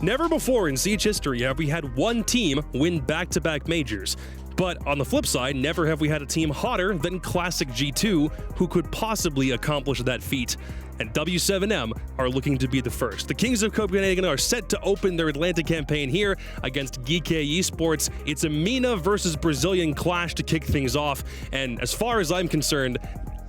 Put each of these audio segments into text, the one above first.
Never before in Siege history have we had one team win back-to-back majors. But on the flip side, never have we had a team hotter than Classic G2 who could possibly accomplish that feat. And W7m are looking to be the first. The Kings of Copenhagen are set to open their Atlanta campaign here against Geekay Esports. It's a MENA versus Brazilian clash to kick things off. And as far as I'm concerned,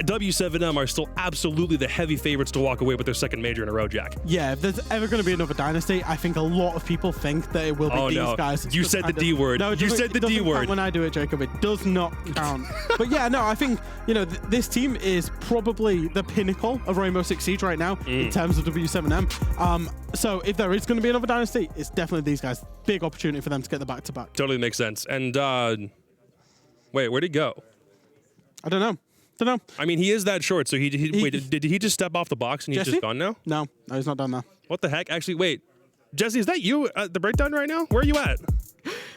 W7m are still absolutely the heavy favorites to walk away with their second major in a row, Jack. Yeah, if there's ever going to be another dynasty, I think a lot of people think that it will be these guys. You said the D word. No, you said the D word. When I do it, Jacob, it does not count. But yeah, no, I think, you know, this team is probably the pinnacle of Rainbow Six Siege right now in terms of W7m. So if there is going to be another dynasty, it's definitely these guys. Big opportunity for them to get the back-to-back. Totally makes sense. And wait, where'd he go? I don't know. I mean, he is that short, so wait, did he just step off the box and he's just gone now? No, he's not done now. What the heck? Actually, wait. Jesse, is that you at the breakdown right now? Where are you at?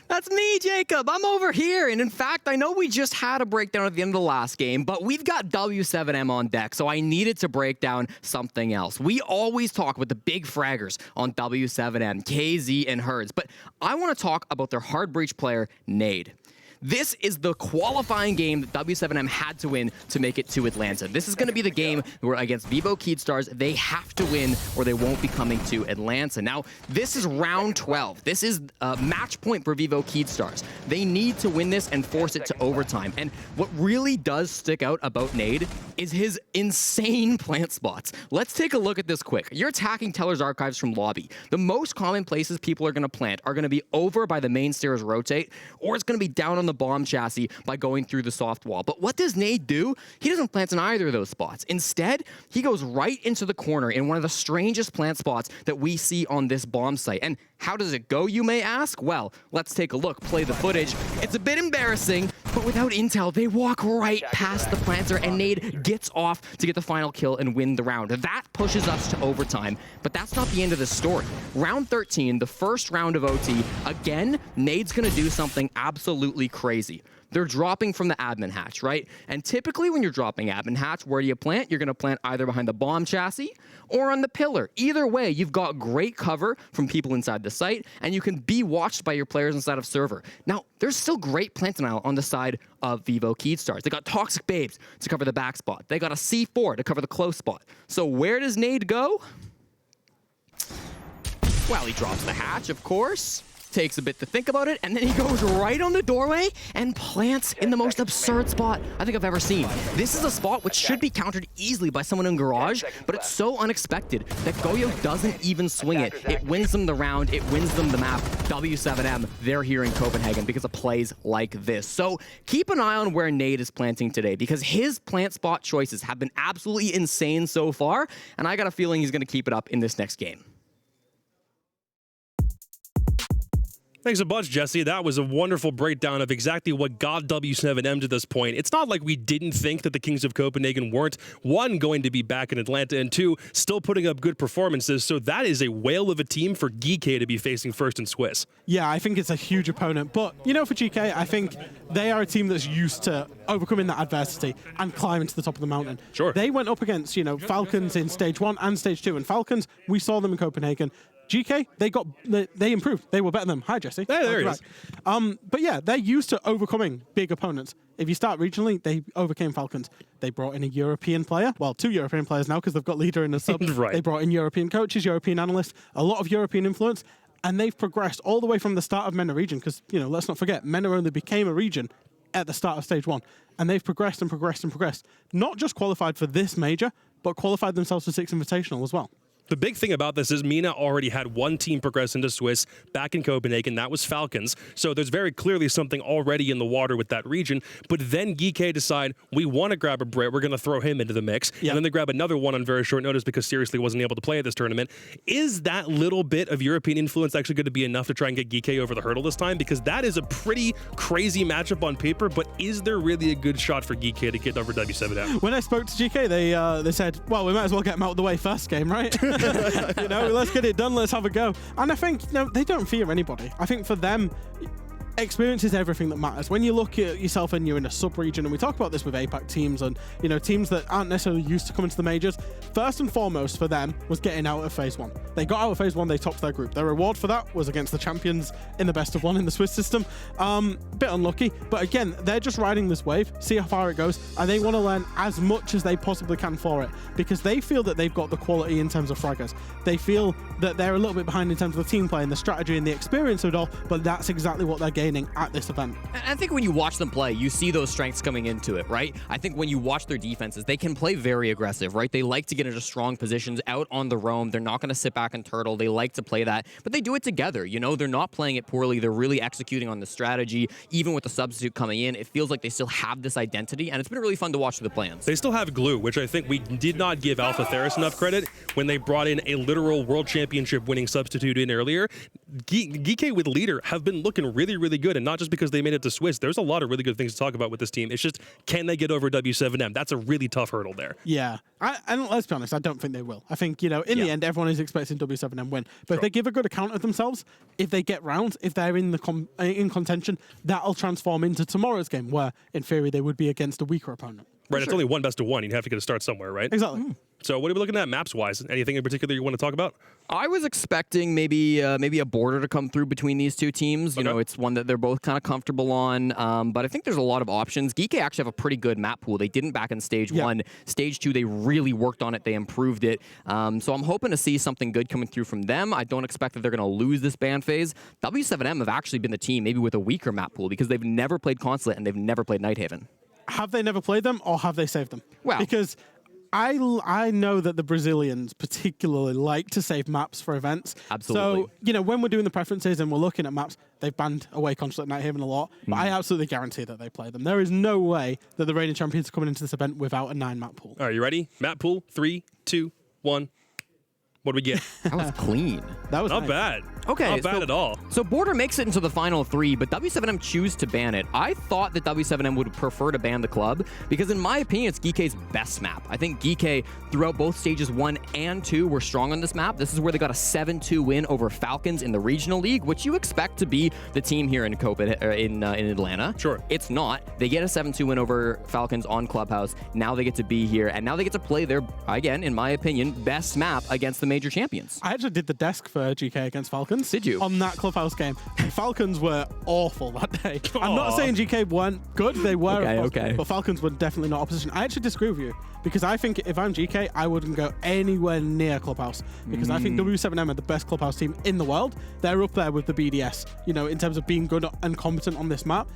That's me, Jacob. I'm over here. And in fact, I know we just had a breakdown at the end of the last game, but we've got W7m on deck, so I needed to break down something else. We always talk about the big fraggers on W7m, KZ and Herds, but I want to talk about their hard breach player, Nade. This is the qualifying game that W7m had to win to make it to Atlanta. This is going to be the game where against Vivo Keedstars, they have to win or they won't be coming to Atlanta. Now, this is round 12. This is a match point for Vivo Keedstars. They need to win this and force it to overtime. And what really does stick out about Nade is his insane plant spots. Let's take a look at this quick. You're attacking Teller's Archives from lobby. The most common places people are going to plant are going to be over by the main stairs rotate, or it's going to be down on the bomb chassis by going through the soft wall. But what does Nade do? He doesn't plant in either of those spots. Instead, he goes right into the corner in one of the strangest plant spots that we see on this bomb site. And how does it go, you may ask? Well, let's take a look, play the footage. It's a bit embarrassing, but without intel, they walk right past the planter and Nade gets off to get the final kill and win the round. That pushes us to overtime, but that's not the end of the story. Round 13, the first round of OT, again, Nade's gonna do something absolutely crazy. They're dropping from the admin hatch, right? And typically when you're dropping admin hatch, where do you plant? You're going to plant either behind the bomb chassis or on the pillar. Either way, you've got great cover from people inside the site, and you can be watched by your players inside of server. Now, there's still great plant denial on the side of Vivo Keedstars. They got Toxic Babes to cover the back spot. They got a C4 to cover the close spot. So where does Nade go? Well, he drops the hatch, of course. Takes a bit to think about it, and then he goes right on the doorway and plants in the most absurd spot I think I've ever seen. This is a spot which should be countered easily by someone in Garage, but it's so unexpected that Goyo doesn't even swing it. It wins them the round, it wins them the map. W7m, they're here in Copenhagen because of plays like this. So keep an eye on where Nade is planting today, because his plant spot choices have been absolutely insane so far, and I got a feeling he's going to keep it up in this next game. Thanks a bunch, Jesse. That was a wonderful breakdown of exactly what got W7m to this point. It's not like we didn't think that the Kings of Copenhagen weren't, one, going to be back in Atlanta, and two, still putting up good performances. So that is a whale of a team for Geekay to be facing first in Swiss. Yeah, I think it's a huge opponent. But, you know, for Geekay, I think they are a team that's used to overcoming that adversity and climbing to the top of the mountain. Sure. They went up against, you know, Falcons in Stage 1 and Stage 2. And Falcons, we saw them in Copenhagen. GK, they improved. They were better than them. Hi, Jesse. Hey, there he is. But yeah, they're used to overcoming big opponents. If you start regionally, they overcame Falcons. They brought in a European player. Well, 2 European players now because they've got leader in the sub. Right. They brought in European coaches, European analysts, a lot of European influence, and they've progressed all the way from the start of MENA region because, you know, let's not forget, MENA only became a region at the start of Stage 1. And they've progressed and progressed and progressed. Not just qualified for this major, but qualified themselves for 6 Invitational as well. The big thing about this is MENA already had one team progress into Swiss back in Copenhagen. That was Falcons. So there's very clearly something already in the water with that region. But then Geekay decide, we want to grab a Brit. We're going to throw him into the mix. Yep. And then they grab another one on very short notice because Seriously wasn't able to play at this tournament. Is that little bit of European influence actually going to be enough to try and get Geekay over the hurdle this time? Because that is a pretty crazy matchup on paper, but is there really a good shot for Geekay to get over W7m? When I spoke to GK, they said, well, we might as well get him out of the way first game, right? You know, let's get it done, let's have a go. And I think, no, they don't fear anybody. I think for them, experience is everything that matters. When you look at yourself and you're in a sub-region, and we talk about this with APAC teams and, you know, teams that aren't necessarily used to coming to the majors, first and foremost for them was getting out of Phase 1. They got out of phase 1, they topped their group. Their reward for that was against the champions in the best of 1 in the Swiss system. Bit unlucky, but again, they're just riding this wave, see how far it goes, and they want to learn as much as they possibly can for it, because they feel that they've got the quality in terms of fraggers. They feel that they're a little bit behind in terms of the team play and the strategy and the experience of it all, but that's exactly what they're gaining at this event. I think when you watch them play, you see those strengths coming into it, right? I think when you watch their defenses, they can play very aggressive, right? They like to get into strong positions out on the roam. They're not going to sit back and turtle. They like to play that, but they do it together. You know, they're not playing it poorly. They're really executing on the strategy. Even with the substitute coming in, it feels like they still have this identity, and it's been really fun to watch through the plans. They still have glue, which I think we did not give Alpha Theris enough credit when they brought in a literal world championship winning substitute in earlier. Geekay with leader have been looking really, really good, and not just because they made it to Swiss. There's a lot of really good things to talk about with this team. It's just, can they get over W7m? That's a really tough hurdle there. Yeah, and let's be honest, I don't think they will. I think, you know, in the end, everyone is expecting W7m win. But if they give a good account of themselves, if they get rounds, if they're in the in contention, that'll transform into tomorrow's game, where, in theory, they would be against a weaker opponent. Right, it's only one best of 1. You'd have to get a start somewhere, right? Exactly. So what are we looking at maps-wise? Anything in particular you want to talk about? I was expecting maybe a border to come through between these two teams. You know, it's one that they're both kind of comfortable on, but I think there's a lot of options. Geekay actually have a pretty good map pool. They didn't back in stage 1. Stage 2, they really worked on it. They improved it. So I'm hoping to see something good coming through from them. I don't expect that they're going to lose this ban phase. W7m have actually been the team maybe with a weaker map pool because they've never played Consulate and they've never played Nighthaven. Have they never played them, or have they saved them? Well, because I know that the Brazilians particularly like to save maps for events. Absolutely. So, you know, when we're doing the preferences and we're looking at maps, they've banned away Consulate Nighthaven a lot, but I absolutely guarantee that they play them. There is no way that the reigning champions are coming into this event without a 9-map pool. All right, you ready? Map pool, 3, 2, 1. What do we get? That was clean. That was Not nice. bad. Okay, Not bad at all. So Border makes it into the final 3, but W7m choose to ban it. I thought that W7m would prefer to ban the club because, in my opinion, it's Geekay's best map. I think Geekay, throughout both stages 1 and 2, were strong on this map. This is where they got a 7-2 win over Falcons in the Regional League, which you expect to be the team here in Atlanta. Sure. It's not. They get a 7-2 win over Falcons on Clubhouse. Now they get to be here, and now they get to play their, again, in my opinion, best map against the major champions. I actually did the desk for GK against Falcons. Did you? On that Clubhouse game. And Falcons were awful that day. I'm not saying GK weren't good. They were, okay. But Falcons were definitely not opposition. I actually disagree with you because I think if I'm GK, I wouldn't go anywhere near Clubhouse because I think W7m are the best Clubhouse team in the world. They're up there with the BDS, you know, in terms of being good and competent on this map.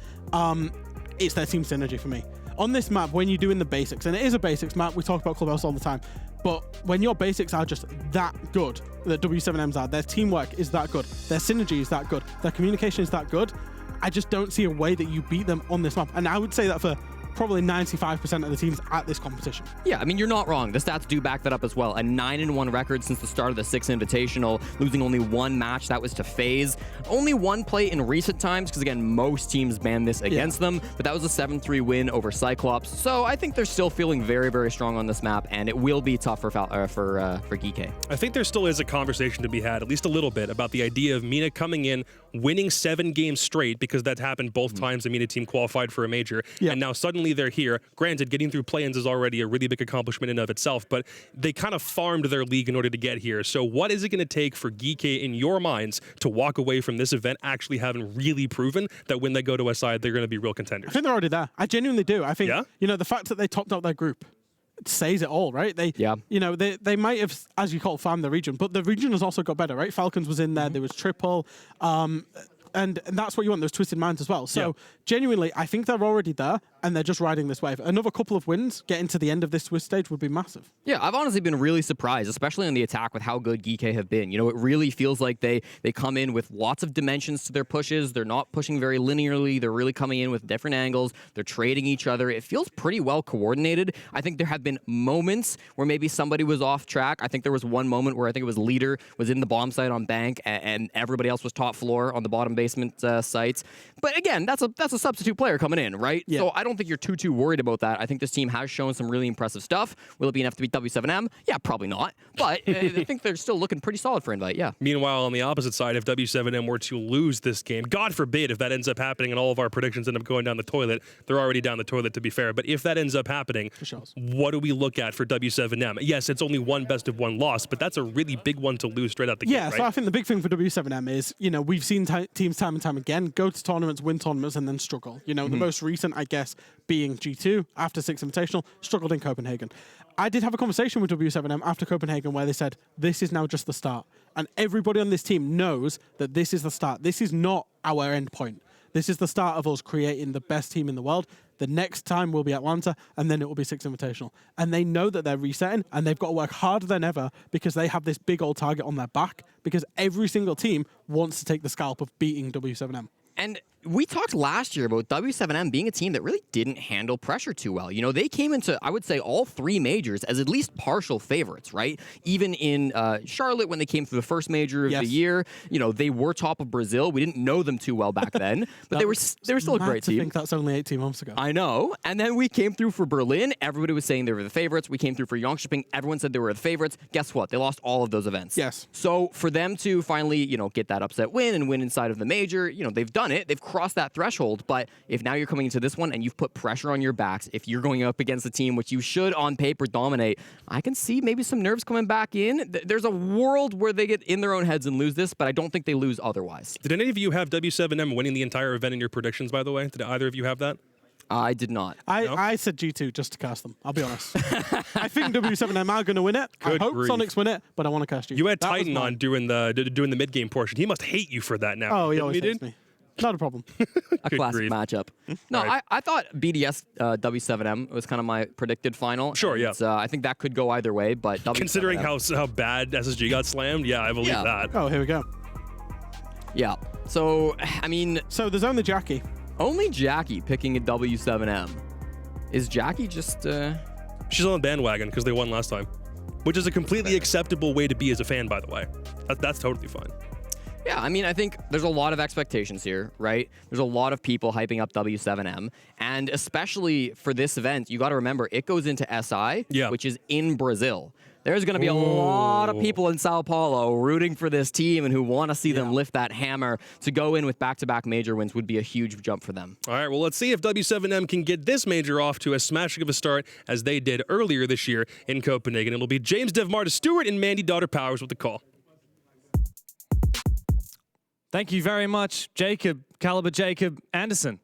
It's their team synergy for me. On this map, when you're doing the basics, and it is a basics map, we talk about Clubhouse all the time, but when your basics are just that good, the W7Ms are, their teamwork is that good, their synergy is that good, their communication is that good, I just don't see a way that you beat them on this map. And I would say that for probably 95% of the teams at this competition. Yeah, I mean, you're not wrong. The stats do back that up as well. A 9-1 record since the start of the 6th Invitational, losing only 1 match. That was to FaZe. Only 1 play in recent times, because again, most teams ban this against them, but that was a 7-3 win over Cyclops. So I think they're still feeling very, very strong on this map, and it will be tough for Geekay. I think there still is a conversation to be had, at least a little bit, about the idea of MENA coming in, winning 7 games straight, because that's happened both times the MENA team qualified for a major, and now suddenly they're here. Granted, getting through play-ins is already a really big accomplishment in and of itself, but they kind of farmed their league in order to get here. So what is it going to take for Geekay, in your minds, to walk away from this event actually having really proven that when they go to SI, they're going to be real contenders? I think they're already there. I genuinely do. I think, you know, the fact that they topped out their group says it all, right? You know, they might have, as you call it, farmed the region, but the region has also got better, right? Falcons was in there, there was triple, and that's what you want, those twisted minds as well. So genuinely, I think they're already there, and they're just riding this wave. Another couple of wins, getting to the end of this Swiss stage would be massive. Yeah, I've honestly been really surprised, especially on the attack with how good Geekay have been. You know, it really feels like they come in with lots of dimensions to their pushes. They're not pushing very linearly. They're really coming in with different angles. They're trading each other. It feels pretty well coordinated. I think there have been moments where maybe somebody was off track. I think there was one moment where I think it was Leader was in the bomb site on bank and everybody else was top floor on the bottom basement sites. But again, that's a substitute player coming in, right? Yeah. So I don't think you're too worried about that. I think this team has shown some really impressive stuff. Will it be enough to beat W7M? Yeah, probably not. But I think they're still looking pretty solid for Invite, yeah. Meanwhile, on the opposite side, if W7M were to lose this game, God forbid if that ends up happening and all of our predictions end up going down the toilet, they're already down the toilet to be fair, but if that ends up happening, what do we look at for W7M? Yes, it's only one best of one loss, but that's a really big one to lose straight out the gate, right? So I think the big thing for W7M is, we've seen teams time and time again go to tournaments, win tournaments, and then struggle. The most recent, I guess, being G2 after 6 Invitational, struggled in Copenhagen. I did have a conversation with W7M after Copenhagen where they said, this is now just the start. And everybody on this team knows that this is the start. This is not our end point. This is the start of us creating the best team in the world. The next time will be Atlanta, and then it will be 6 Invitational. And they know that they're resetting, and they've got to work harder than ever because they have this big old target on their back, because every single team wants to take the scalp of beating W7M. And we talked last year about W7M being a team that really didn't handle pressure too well. They came into, I would say, all 3 majors as at least partial favorites, right? Even in Charlotte, when they came through the first major of the year, they were top of Brazil. We didn't know them too well back then, but they were still a great team. I think that's only 18 months ago. I know. And then we came through for Berlin. Everybody was saying they were the favorites. We came through for Jönköping. Everyone said they were the favorites. Guess what? They lost all of those events. Yes. So for them to finally, get that upset win and win inside of the major, they've done it. They've crossed that threshold. But if now you're coming into this one and you've put pressure on your backs, if you're going up against a team which you should on paper dominate, I can see maybe some nerves coming back in. There's a world where they get in their own heads and lose this, but I don't think they lose otherwise. Did any of you have W7M winning the entire event in your predictions, by the way? Did either of you have that? I did not. I said G2 just to cast them. I'll be honest. I think W7M are going to win it. Good I hope grief. Sonics win it, but I want to cast G2. You had Titan on doing the mid-game portion. He must hate you for that now. Oh, he always hates me. Not a problem. A classic grief. matchup. No, Right. I thought BDS W7M was kind of my predicted final. Sure, yeah. I think that could go either way, but W7M, Considering how bad SSG got slammed, yeah, I believe that. Oh, here we go. Yeah. So, I mean... So there's only Jackie. Only Jackie picking a W7M. Is Jackie just... She's on the bandwagon because they won last time, which is a completely acceptable way to be as a fan, by the way. That's totally fine. Yeah, I mean, I think there's a lot of expectations here, right? There's a lot of people hyping up W7M, and especially for this event, you got to remember, it goes into SI, which is in Brazil. There's going to be a lot of people in Sao Paulo rooting for this team and who want to see them lift that hammer. To go in with back-to-back major wins would be a huge jump for them. All right, well, let's see if W7M can get this major off to as smashing of a start as they did earlier this year in Copenhagen. It'll be James Devmarta Stewart and Mandy Daughter Powers with the call. Thank you very much, Caliber Jacob Anderson.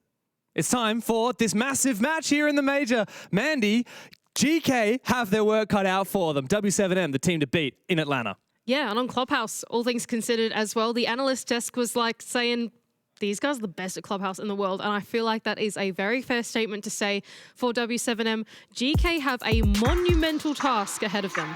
It's time for this massive match here in the major. Mandy, Geekay have their work cut out for them. W7M, the team to beat in Atlanta. Yeah, and on Clubhouse, all things considered as well, the analyst desk was like saying, these guys are the best at Clubhouse in the world, and I feel like that is a very fair statement to say for W7M. Geekay have a monumental task ahead of them.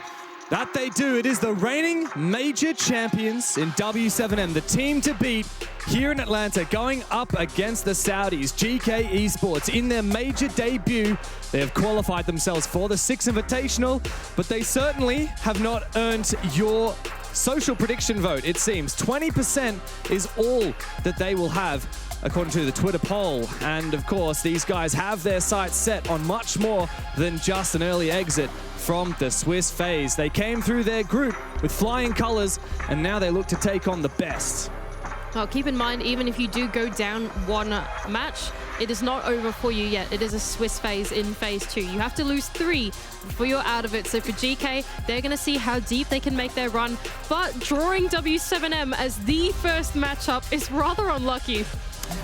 That they do. It is the reigning major champions in W7M, the team to beat here in Atlanta, going up against the Saudis. Geekay Esports in their major debut. They have qualified themselves for the 6 Invitational, but they certainly have not earned your social prediction vote, it seems. 20% is all that they will have, according to the Twitter poll. And of course, these guys have their sights set on much more than just an early exit from the Swiss phase. They came through their group with flying colors, and now they look to take on the best. Well, keep in mind, even if you do go down one match, it is not over for you yet. It is a Swiss phase in phase 2. You have to lose 3 before you're out of it. So for Geekay, they're going to see how deep they can make their run. But drawing W7M as the first matchup is rather unlucky.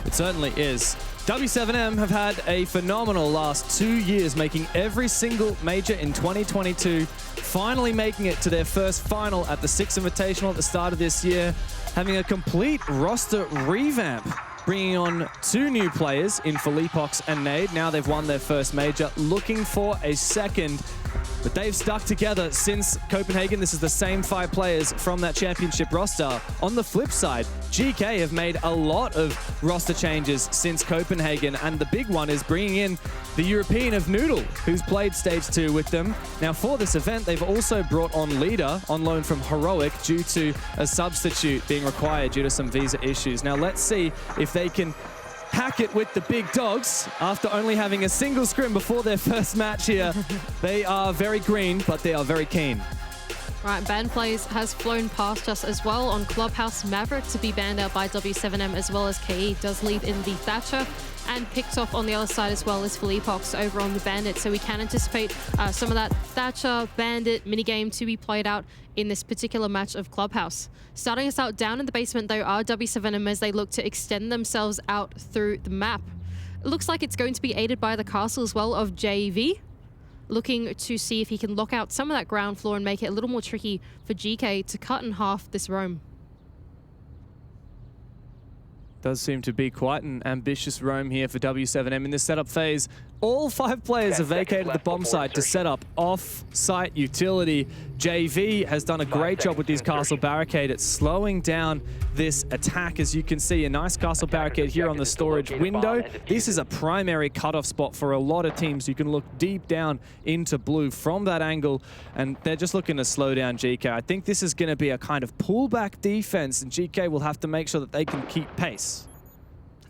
It certainly is. W7M have had a phenomenal last 2 years, making every single major in 2022, finally making it to their first final at the 6 Invitational at the start of this year, having a complete roster revamp, bringing on 2 new players in Felipox and Nade. Now they've won their first major, looking for a second. But they've stuck together since Copenhagen. This is the same 5 players from that championship roster. On the flip side, GK have made a lot of roster changes since Copenhagen, and the big one is bringing in the European of Noodle, who's played Stage 2 with them. Now, for this event, they've also brought on Leader on loan from Heroic due to a substitute being required due to some visa issues. Now, let's see if they can hack it with the big dogs after only having a single scrim before their first match here. They are very green, but they are very keen. Right, Ban Plays has flown past us as well on Clubhouse. Maverick to be banned out by W7m as well as KE does leave in the Thatcher, and picked off on the other side as well as Philippox over on the Bandit. So we can anticipate some of that Thatcher Bandit minigame to be played out in this particular match of Clubhouse. Starting us out down in the basement though are W7m as they look to extend themselves out through the map. It looks like it's going to be aided by the castle as well of JV, looking to see if he can lock out some of that ground floor and make it a little more tricky for GK to cut in half this roam. Does seem to be quite an ambitious roam here for W7m in this setup phase. All 5 players have vacated the bomb site to set up off-site utility. JV has done a great job with these castle barricade at slowing down this attack. As you can see, a nice castle barricade here on the storage window. This is a primary cutoff spot for a lot of teams. You can look deep down into blue from that angle, and they're just looking to slow down GK. I think this is going to be a kind of pullback defense, and GK will have to make sure that they can keep pace.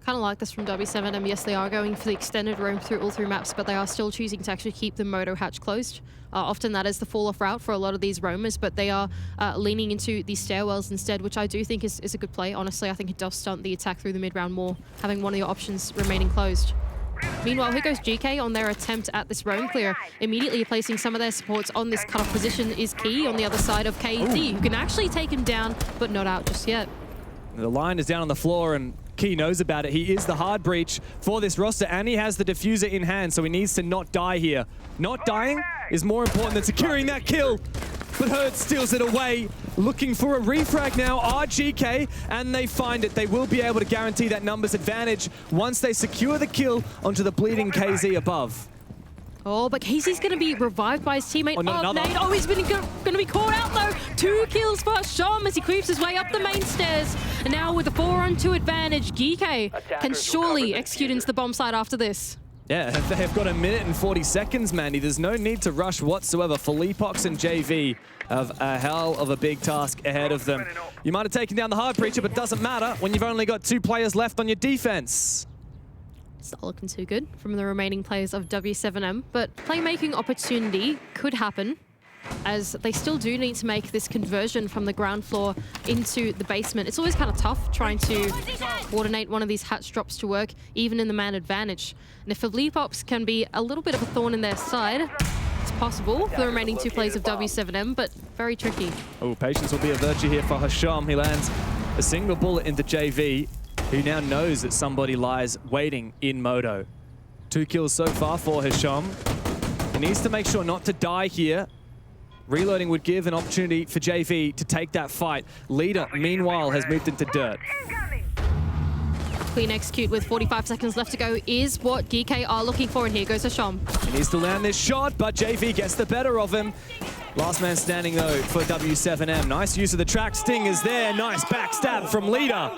Kind of like this from W7m. Yes, they are going for the extended roam through all 3 maps, but they are still choosing to actually keep the moto hatch closed. Often that is the fall-off route for a lot of these roamers, but they are leaning into the stairwells instead, which I do think is a good play. Honestly, I think it does stunt the attack through the mid-round more, having one of your options remaining closed. Meanwhile, here goes GK on their attempt at this roam clear. Immediately placing some of their supports on this cut-off position is Key on the other side of KZ, who can actually take him down, but not out just yet. The line is down on the floor, and Key knows about it. He is the hard breach for this roster, and he has the diffuser in hand, so he needs to not die here. Not dying is more important than securing that kill, but Herd steals it away. Looking for a refrag now are GK, and they find it. They will be able to guarantee that numbers advantage once they secure the kill onto the bleeding KZ above. Oh, but Casey's going to be revived by his teammate. Oh, Nate. Oh, he's going to be caught out, though. 2 kills for Shom as he creeps his way up the main stairs. And now with a 4-on-2 advantage, Geekay can surely execute into the bomb site after this. Yeah, they've got 1 minute and 40 seconds, Mandy. There's no need to rush whatsoever. Philippox and JV have a hell of a big task ahead of them. You might have taken down the hard breacher, but it doesn't matter when you've only got 2 players left on your defense. It's not looking too good from the remaining players of W7m, but playmaking opportunity could happen, as they still do need to make this conversion from the ground floor into the basement. It's always kind of tough trying to coordinate one of these hatch drops to work, even in the man advantage. And if Philippox can be a little bit of a thorn in their side, it's possible for the remaining 2 players of W7m, but very tricky. Oh, patience will be a virtue here for Hasham. He lands a single bullet into JV, who now knows that somebody lies waiting in Moto. 2 kills so far for Hasham. He needs to make sure not to die here. Reloading would give an opportunity for JV to take that fight. Leader, meanwhile, has moved into dirt. Clean execute with 45 seconds left to go is what Geekay are looking for, and here goes Hasham. He needs to land this shot, but JV gets the better of him. Last man standing, though, for W7m. Nice use of the track stingers there. Nice backstab from Leader.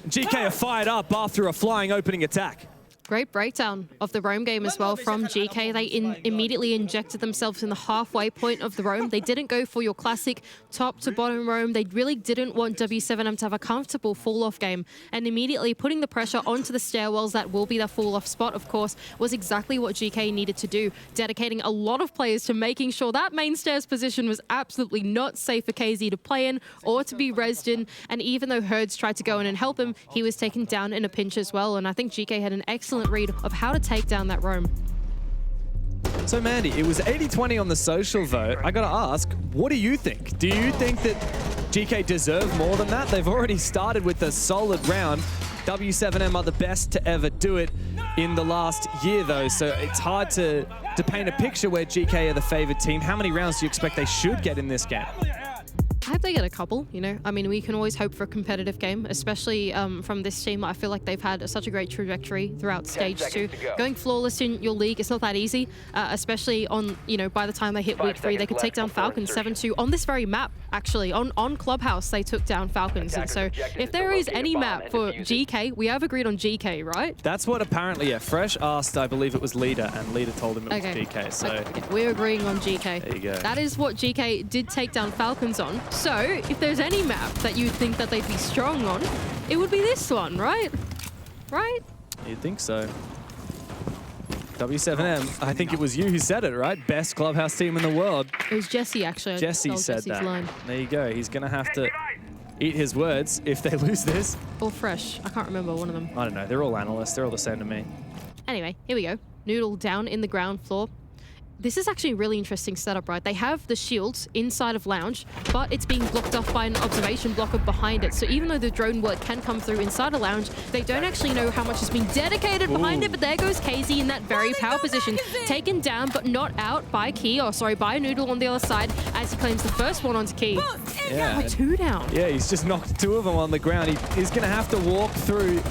GK are fired up after a flying opening attack. Great breakdown of the roam game as well from GK. They immediately injected themselves in the halfway point of the roam. They didn't go for your classic top to bottom roam. They really didn't want W7m to have a comfortable fall-off game. And immediately putting the pressure onto the stairwells, that will be the fall-off spot, of course, was exactly what GK needed to do. Dedicating a lot of players to making sure that main stairs position was absolutely not safe for KZ to play in or to be rezzed in. And even though Herds tried to go in and help him, he was taken down in a pinch as well. And I think GK had an excellent read of how to take down that roam. So Mandy, it was 80-20 on the social vote. I gotta ask, what do you think? Do you think that GK deserve more than that? They've already started with a solid round. W7m are the best to ever do it in the last year though, so it's hard to paint a picture where GK are the favored team. How many rounds do you expect they should get in this game? I hope they get a couple, you know. I mean, we can always hope for a competitive game, especially from this team. I feel like they've had such a great trajectory throughout Stage 2. Going flawless in your league, it's not that easy, especially on, you know, by the time they hit week 3, they could take down Falcons 7-2 on this very map, actually. On Clubhouse, they took down Falcons. And so if there is any map for GK, we have agreed on GK, right? That's what apparently, yeah, Fresh asked, I believe it was Leader, and Leader told him it was GK, so... Okay, we're agreeing on GK. There you go. That is what GK did take down Falcons on. So, if there's any map that you think that they'd be strong on, it would be this one, right? Right? You'd think so. W7m, I think it was you who said it, right? Best Clubhouse team in the world. It was Jesse, actually. Jesse said that. Line. There you go. He's going to have to eat his words if they lose this. Or Fresh. I can't remember one of them. I don't know. They're all analysts. They're all the same to me. Anyway, here we go. Noodle down in the ground floor. This is actually a really interesting setup, right? They have the shields inside of Lounge, but it's being blocked off by an observation blocker behind it. So even though the drone work can come through inside of Lounge, they don't actually know how much is being dedicated behind it. But there goes KZ in that very power position. Taken down, but not out by Key, or sorry, by Noodle on the other side, as he claims the first one onto Key. Yeah. 2 down. Yeah, he's just knocked 2 of them on the ground. He's going to have to walk through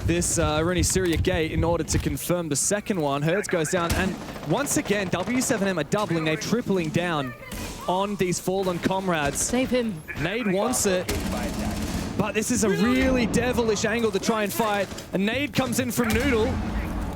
this Rooney Syria gate in order to confirm the second one. Herds goes down, and once again, W7m are doubling, they're tripling down on these fallen comrades. Save him. Nade wants it, but this is a really devilish angle to try and fight. A nade comes in from Noodle.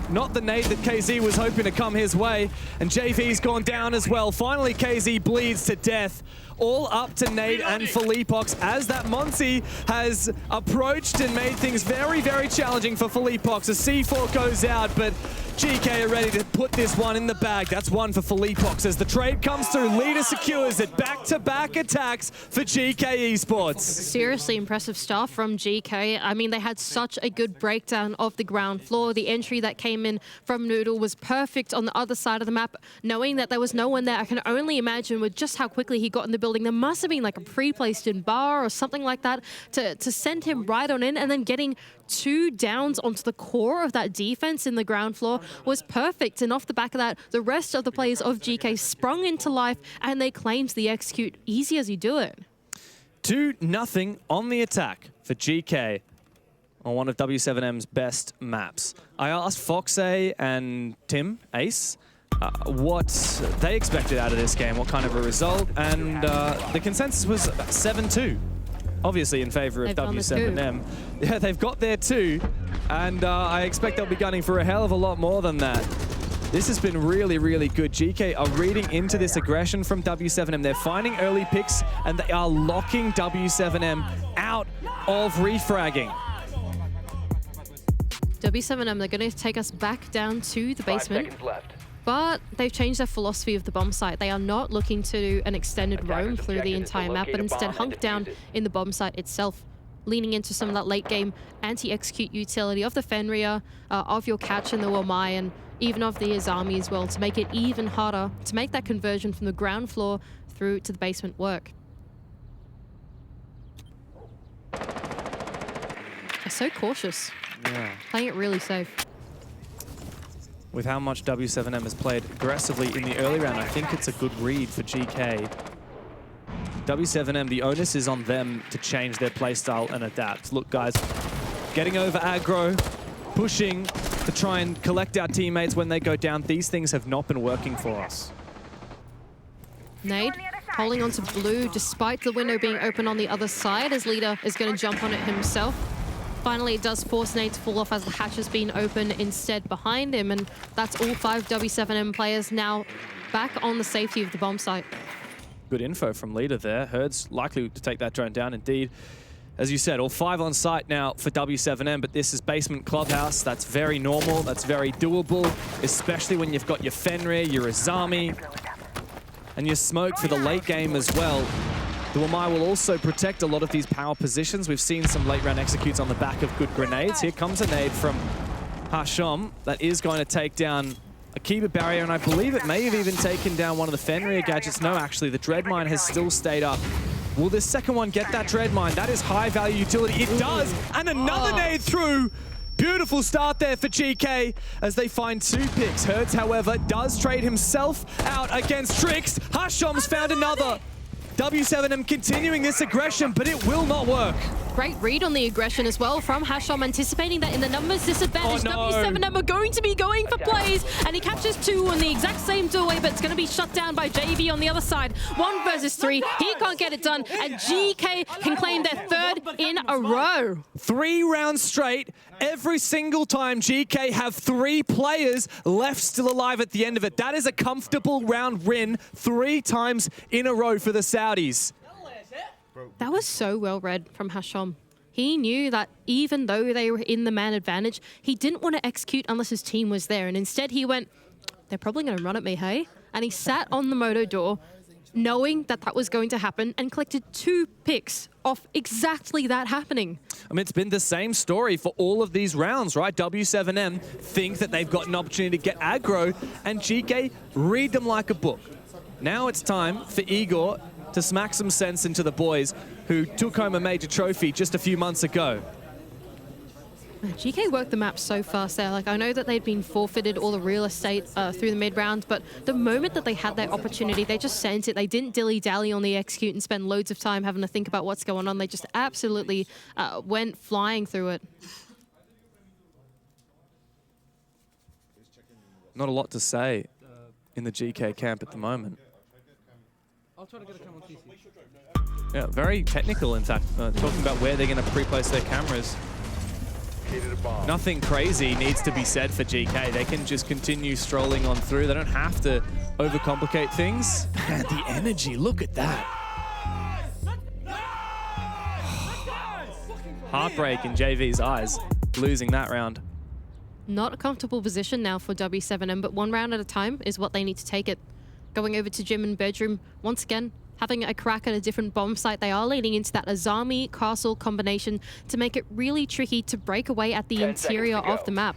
Not the nade that KZ was hoping to come his way, and JV's gone down as well. Finally, KZ bleeds to death. All up to Nade and Philippox as that Monty has approached and made things very, very challenging for Philippox. A C4 goes out, but GK are ready to put this one in the bag. That's one for Philippox as the trade comes through. Leader secures it. Back-to-back attacks for GK Esports. Seriously impressive stuff from GK. I mean, they had such a good breakdown of the ground floor. The entry that came in from Noodle was perfect on the other side of the map. Knowing that there was no one there, I can only imagine with just how quickly he got in the building. There must have been like a pre-placed in bar or something like that to send him right on in, and then getting 2 downs onto the core of that defense in the ground floor was perfect. And off the back of that, the rest of the players of GK sprung into life and they claimed the execute easy as you do it. 2-0 on the attack for GK on one of W7m's best maps. I asked Foxay and Tim, Ace, what they expected out of this game, what kind of a result, and the consensus was 7-2. Obviously in favor of W7m. Yeah, they've got there too, and I expect they'll be gunning for a hell of a lot more than that. This has been really, really good. GK are reading into this aggression from W7m. They're finding early picks, and they are locking W7m out of refragging. W7m, they're going to take us back down to the basement. 5 seconds left. But they've changed their philosophy of the bomb site. They are not looking to do an extended roam through the entire map, but instead hunk down in the bomb site itself, leaning into some of that late game anti-execute utility of the Fenrir, of your catch in the Wamai, and even of the Izami as well, to make it even harder to make that conversion from the ground floor through to the basement work. They're so cautious. Yeah. Playing it really safe. With how much W7m has played aggressively in the early round, I think it's a good read for GK. W7m, the onus is on them to change their playstyle and adapt. Look, guys, getting over aggro, pushing to try and collect our teammates when they go down. These things have not been working for us. Nade holding onto blue despite the window being open on the other side, as Leader is going to jump on it himself. Finally, it does force Nade to fall off as the hatch has been open instead behind him, and that's all 5 W7m players now back on the safety of the bomb site. Good info from Leader there. Herd's likely to take that drone down indeed. As you said, all 5 on site now for W7m, but this is basement Clubhouse. That's very normal, that's very doable, especially when you've got your Fenrir, your Izami, and your smoke for the late game as well. The Wamai will also protect a lot of these power positions. We've seen some late round executes on the back of good grenades. Here comes a nade from Hasham that is going to take down a Kiba barrier, and I believe it may have even taken down one of the Fenrir gadgets. No, actually, the Dread Mine has still stayed up. Will this second one get that Dread Mine? That is high value utility. It does, and another nade through. Beautiful start there for GK as they find 2 picks. Herds, however, does trade himself out against Trix. Hasham's found another. W7m continuing this aggression, but it will not work. Great read on the aggression as well from hashom, anticipating that in the numbers disadvantage, Oh, no. W7m are going to be going for plays, and he captures 2 in the exact same doorway, but it's going to be shut down by JV on the other side. 1 versus 3, he can't get it done, and GK can claim their 3rd in a row. 3 rounds straight. Every single time GK have 3 players left still alive at the end of it. That is a comfortable round win 3 times in a row for the Saudis. That was so well read from hashom. He knew that even though they were in the man advantage, he didn't want to execute unless his team was there. And instead he went, they're probably going to run at me, hey? And he sat on the moto door, knowing that that was going to happen, and collected 2 picks off exactly that happening. I mean, it's been the same story for all of these rounds, right? W7m think that they've got an opportunity to get aggro, and GK read them like a book. Now it's time for Igor to smack some sense into the boys who took home a major trophy just a few months ago. GK worked the map so fast there. Like, I know that they'd been forfeited all the real estate through the mid-round, but the moment that they had that opportunity, they just sent it. They didn't dilly-dally on the execute and spend loads of time having to think about what's going on. They just absolutely went flying through it. Not a lot to say in the GK camp at the moment. I'll try to get a camera on TC. Yeah, very technical, in fact, talking about where they're going to pre-place their cameras. Nothing crazy needs to be said for GK. They can just continue strolling on through. They don't have to overcomplicate things. And the energy, look at that. Heartbreak in JV's eyes, losing that round. Not a comfortable position now for W7m, but 1 round at a time is what they need to take it. Going over to gym and bedroom, once again, having a crack at a different bomb site. They are leaning into that Azami Castle combination to make it really tricky to break away at the interior of the map.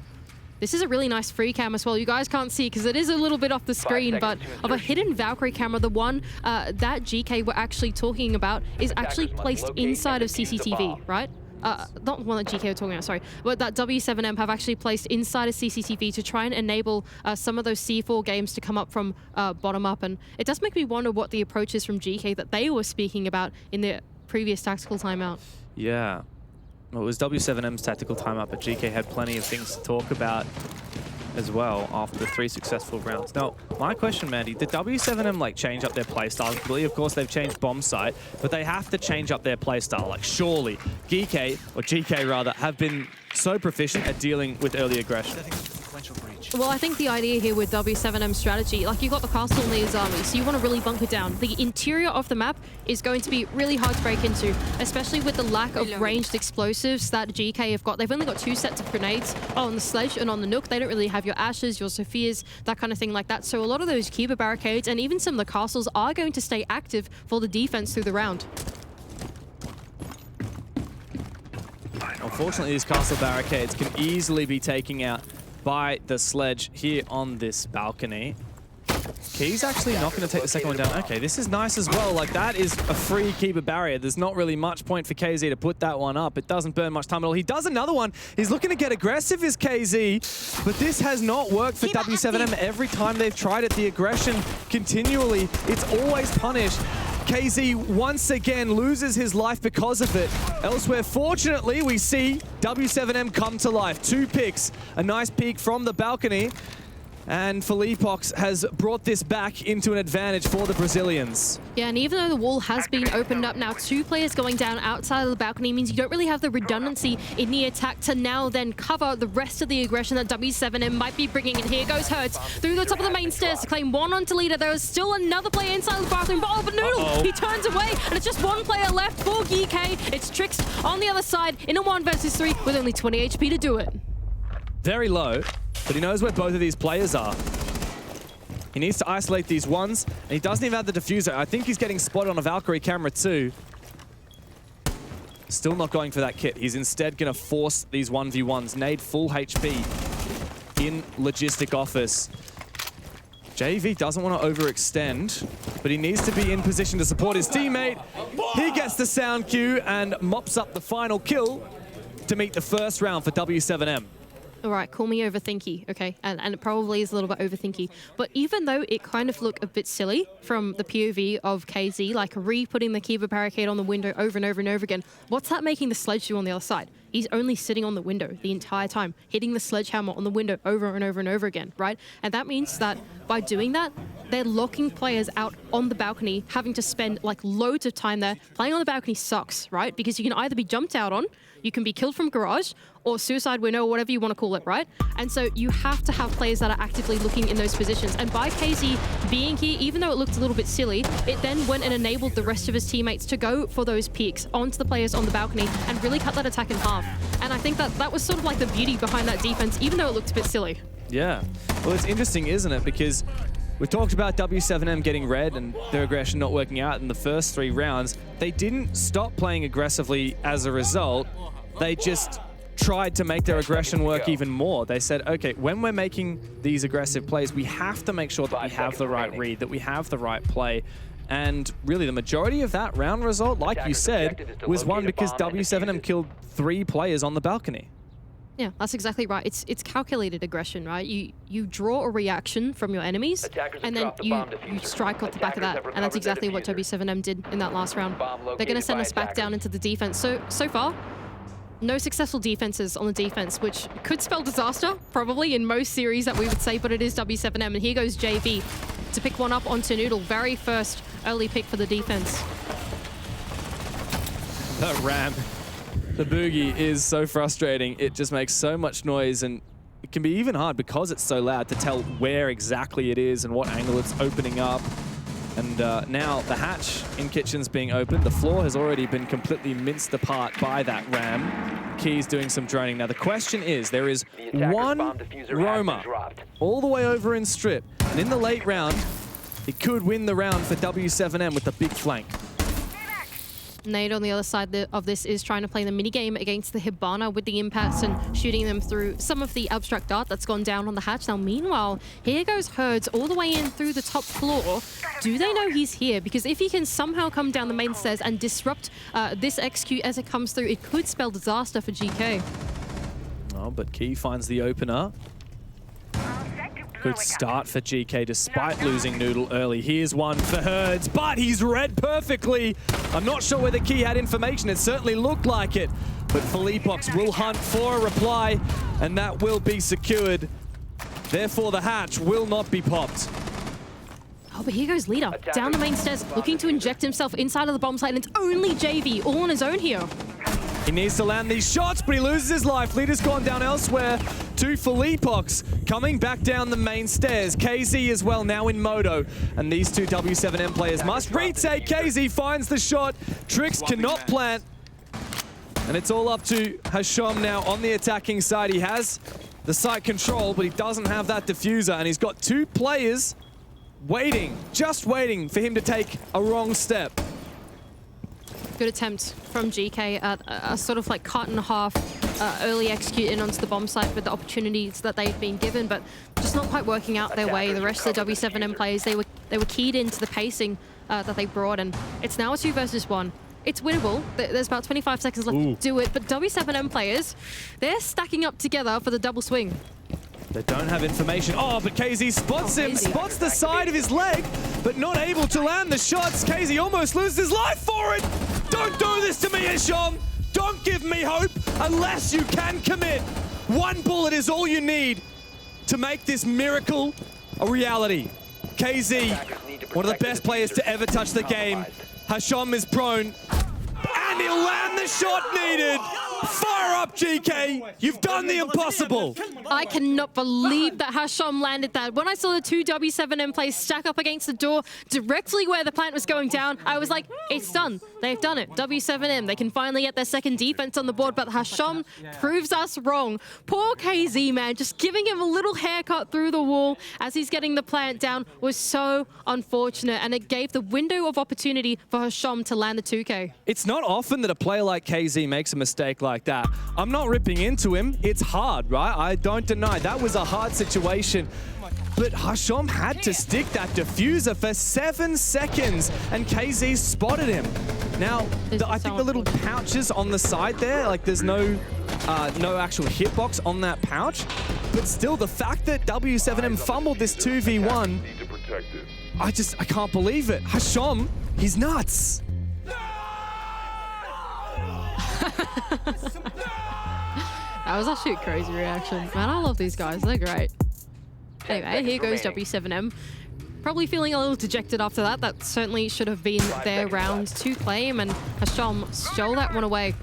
This is a really nice free cam as well. You guys can't see because it is a little bit off the screen, but of a hidden Valkyrie camera, the one that GK were actually talking about is actually placed inside of CCTV, right? Not the one that GK were talking about, sorry, but that W7m have actually placed inside of CCTV to try and enable some of those C4 games to come up from bottom up. And it does make me wonder what the approach is from GK that they were speaking about in the previous tactical timeout. Yeah. Well, it was W7m's tactical timeout, but GK had plenty of things to talk about as well after the 3 successful rounds. Now, my question, Mandy, did W7m like change up their playstyle completely? Of course, they've changed bomb site, but they have to change up their playstyle. Like, surely, Geekay, or GK rather, have been so proficient at dealing with early aggression. Well, I think the idea here with W7m's strategy, like, you've got the castle and the Azami, so you want to really bunker down. The interior of the map is going to be really hard to break into, especially with the lack of ranged explosives that GK have got. They've only got 2 sets of grenades on the sledge and on the Nook. They don't really have your Ashes, your Sophias, that kind of thing like that. So a lot of those Cuba barricades and even some of the castles are going to stay active for the defense through the round. Unfortunately, these castle barricades can easily be taken out by the sledge here on this balcony. Key's actually not going to take the second one down. Okay, this is nice as well. Like, that is a free keeper barrier. There's not really much point for KZ to put that one up. It doesn't burn much time at all. He does another one. He's looking to get aggressive as KZ, but this has not worked for W7m. Every time they've tried it, the aggression continually, it's always punished. KZ once again loses his life because of it. Elsewhere, fortunately, we see W7m come to life. 2 picks, a nice peek from the balcony, and Felipox has brought this back into an advantage for the Brazilians. Yeah, and even though the wall has been opened up now, 2 players going down outside of the balcony means you don't really have the redundancy in the attack to now then cover the rest of the aggression that W7m might be bringing in. Here goes Hertz through the top of the main stairs to claim 1 onto leader. There is still another player inside the bathroom, but Noodle, he turns away, and it's just 1 player left for Geekay. It's Trix on the other side in a 1 versus 3 with only 20 HP to do it. Very low, but he knows where both of these players are. He needs to isolate these ones, and he doesn't even have the diffuser. I think he's getting spotted on a Valkyrie camera too. Still not going for that kit. He's instead going to force these 1v1s. Nade full HP in Logistic Office. JV doesn't want to overextend, but he needs to be in position to support his teammate. He gets the sound cue and mops up the final kill to meet the first round for W7m. All right, call me overthinky, okay? And it probably is a little bit overthinky. But even though it kind of looked a bit silly from the POV of KZ, like re-putting the Kiva barricade on the window over and over and over again, what's that making the sledge do on the other side? He's only sitting on the window the entire time, hitting the sledgehammer on the window over and over and over again, right? And that means that by doing that, they're locking players out on the balcony, having to spend like loads of time there. Playing on the balcony sucks, right? Because you can either be jumped out on, you can be killed from garage, or suicide window, or whatever you want to call it, right? And so you have to have players that are actively looking in those positions. And by KZ being here, even though it looked a little bit silly, it then went and enabled the rest of his teammates to go for those peeks onto the players on the balcony and really cut that attack in half. And I think that that was sort of like the beauty behind that defense, even though it looked a bit silly. Yeah. Well, it's interesting, isn't it? Because we talked about W7m getting red and their aggression not working out in the first 3 rounds. They didn't stop playing aggressively as a result. They just tried to make their aggression work even more. They said, okay, when we're making these aggressive plays, we have to make sure that we have the right read, that we have the right play. And really, the majority of that round result, like you said, was won because W7m killed 3 players on the balcony. Yeah, that's exactly right. It's calculated aggression, right? You draw a reaction from your enemies, and then you strike off the back of that. And that's exactly what W7m did in that last round. They're going to send us back down into the defense. So far, no successful defenses on the defense, which could spell disaster, probably, in most series that we would say, but it is W7m. And here goes JV to pick one up onto Noodle. Very first early pick for the defense. That ram, the boogie, is so frustrating. It just makes so much noise, and it can be even hard because it's so loud to tell where exactly it is and what angle it's opening up. And now the hatch in kitchen's being opened. The floor has already been completely minced apart by that ram. Key's doing some droning. Now the question is, there is one roamer all the way over in strip, and in the late round, it could win the round for W7m with the big flank. Nate on the other side of this is trying to play the minigame against the Hibana with the impacts and shooting them through some of the abstract dart that's gone down on the hatch. Now, meanwhile, here goes Herds all the way in through the top floor. Do they know he's here? Because if he can somehow come down the main stairs and disrupt this XQ as it comes through, it could spell disaster for GK. Oh, but Key finds the opener. Good start for GK despite losing Noodle early. Here's one for Herds, but he's read perfectly. I'm not sure whether Key had information. It certainly looked like it. But Philippox will hunt for a reply, and that will be secured. Therefore, the hatch will not be popped. Oh, but here goes Leader down the main stairs, looking to inject himself inside of the bomb site, and it's only JV all on his own here. He needs to land these shots, but he loses his life. Leader's gone down elsewhere to Philippox, coming back down the main stairs. KZ as well, now in Moto. And these two W7m players must retake. KZ finds the shot. Trix cannot plant. And it's all up to Hasham now on the attacking side. He has the site control, but he doesn't have that diffuser. And he's got 2 players waiting, just waiting for him to take a wrong step. Good attempt from GK at a sort of like cut in half early execute in onto the bomb site with the opportunities that they've been given, but just not quite working out their way. The rest of the W7m players, they were keyed into the pacing that they brought, and it's now a 2 versus 1. It's winnable. There's about 25 seconds left to do it, but W7m players, they're stacking up together for the double swing. They don't have information. Oh, but KZ spots him, spots the side of his leg, but not able to land the shots. KZ almost loses his life for it. Don't do this to me, Hasham. Don't give me hope unless you can commit. 1 bullet is all you need to make this miracle a reality. KZ, one of the best players to ever touch the game. Hasham is prone, and he'll land the shot needed. Fire up, GK! You've done the impossible! I cannot believe that Hasham landed that. When I saw the 2 W7m players stack up against the door directly where the plant was going down, I was like, it's done. They've done it. W7m, they can finally get their second defense on the board, but Hasham proves us wrong. Poor KZ, man, just giving him a little haircut through the wall as he's getting the plant down was so unfortunate, and it gave the window of opportunity for Hasham to land the 2K. It's not often that a player like KZ makes a mistake like that. I'm not ripping into him. It's hard, right? I don't deny that was a hard situation. But Hasham had to stick that diffuser for 7 seconds, and KZ spotted him. Now, I think the little pouches on the side there, like there's no no actual hitbox on that pouch. But still, the fact that W7m fumbled this 2v1, I can't believe it. Hasham, he's nuts. That was actually a crazy reaction. Man, I love these guys. They're great. Anyway, here goes W7m. Probably feeling a little dejected after that. That certainly should have been their round to claim, and Hasham stole that one away.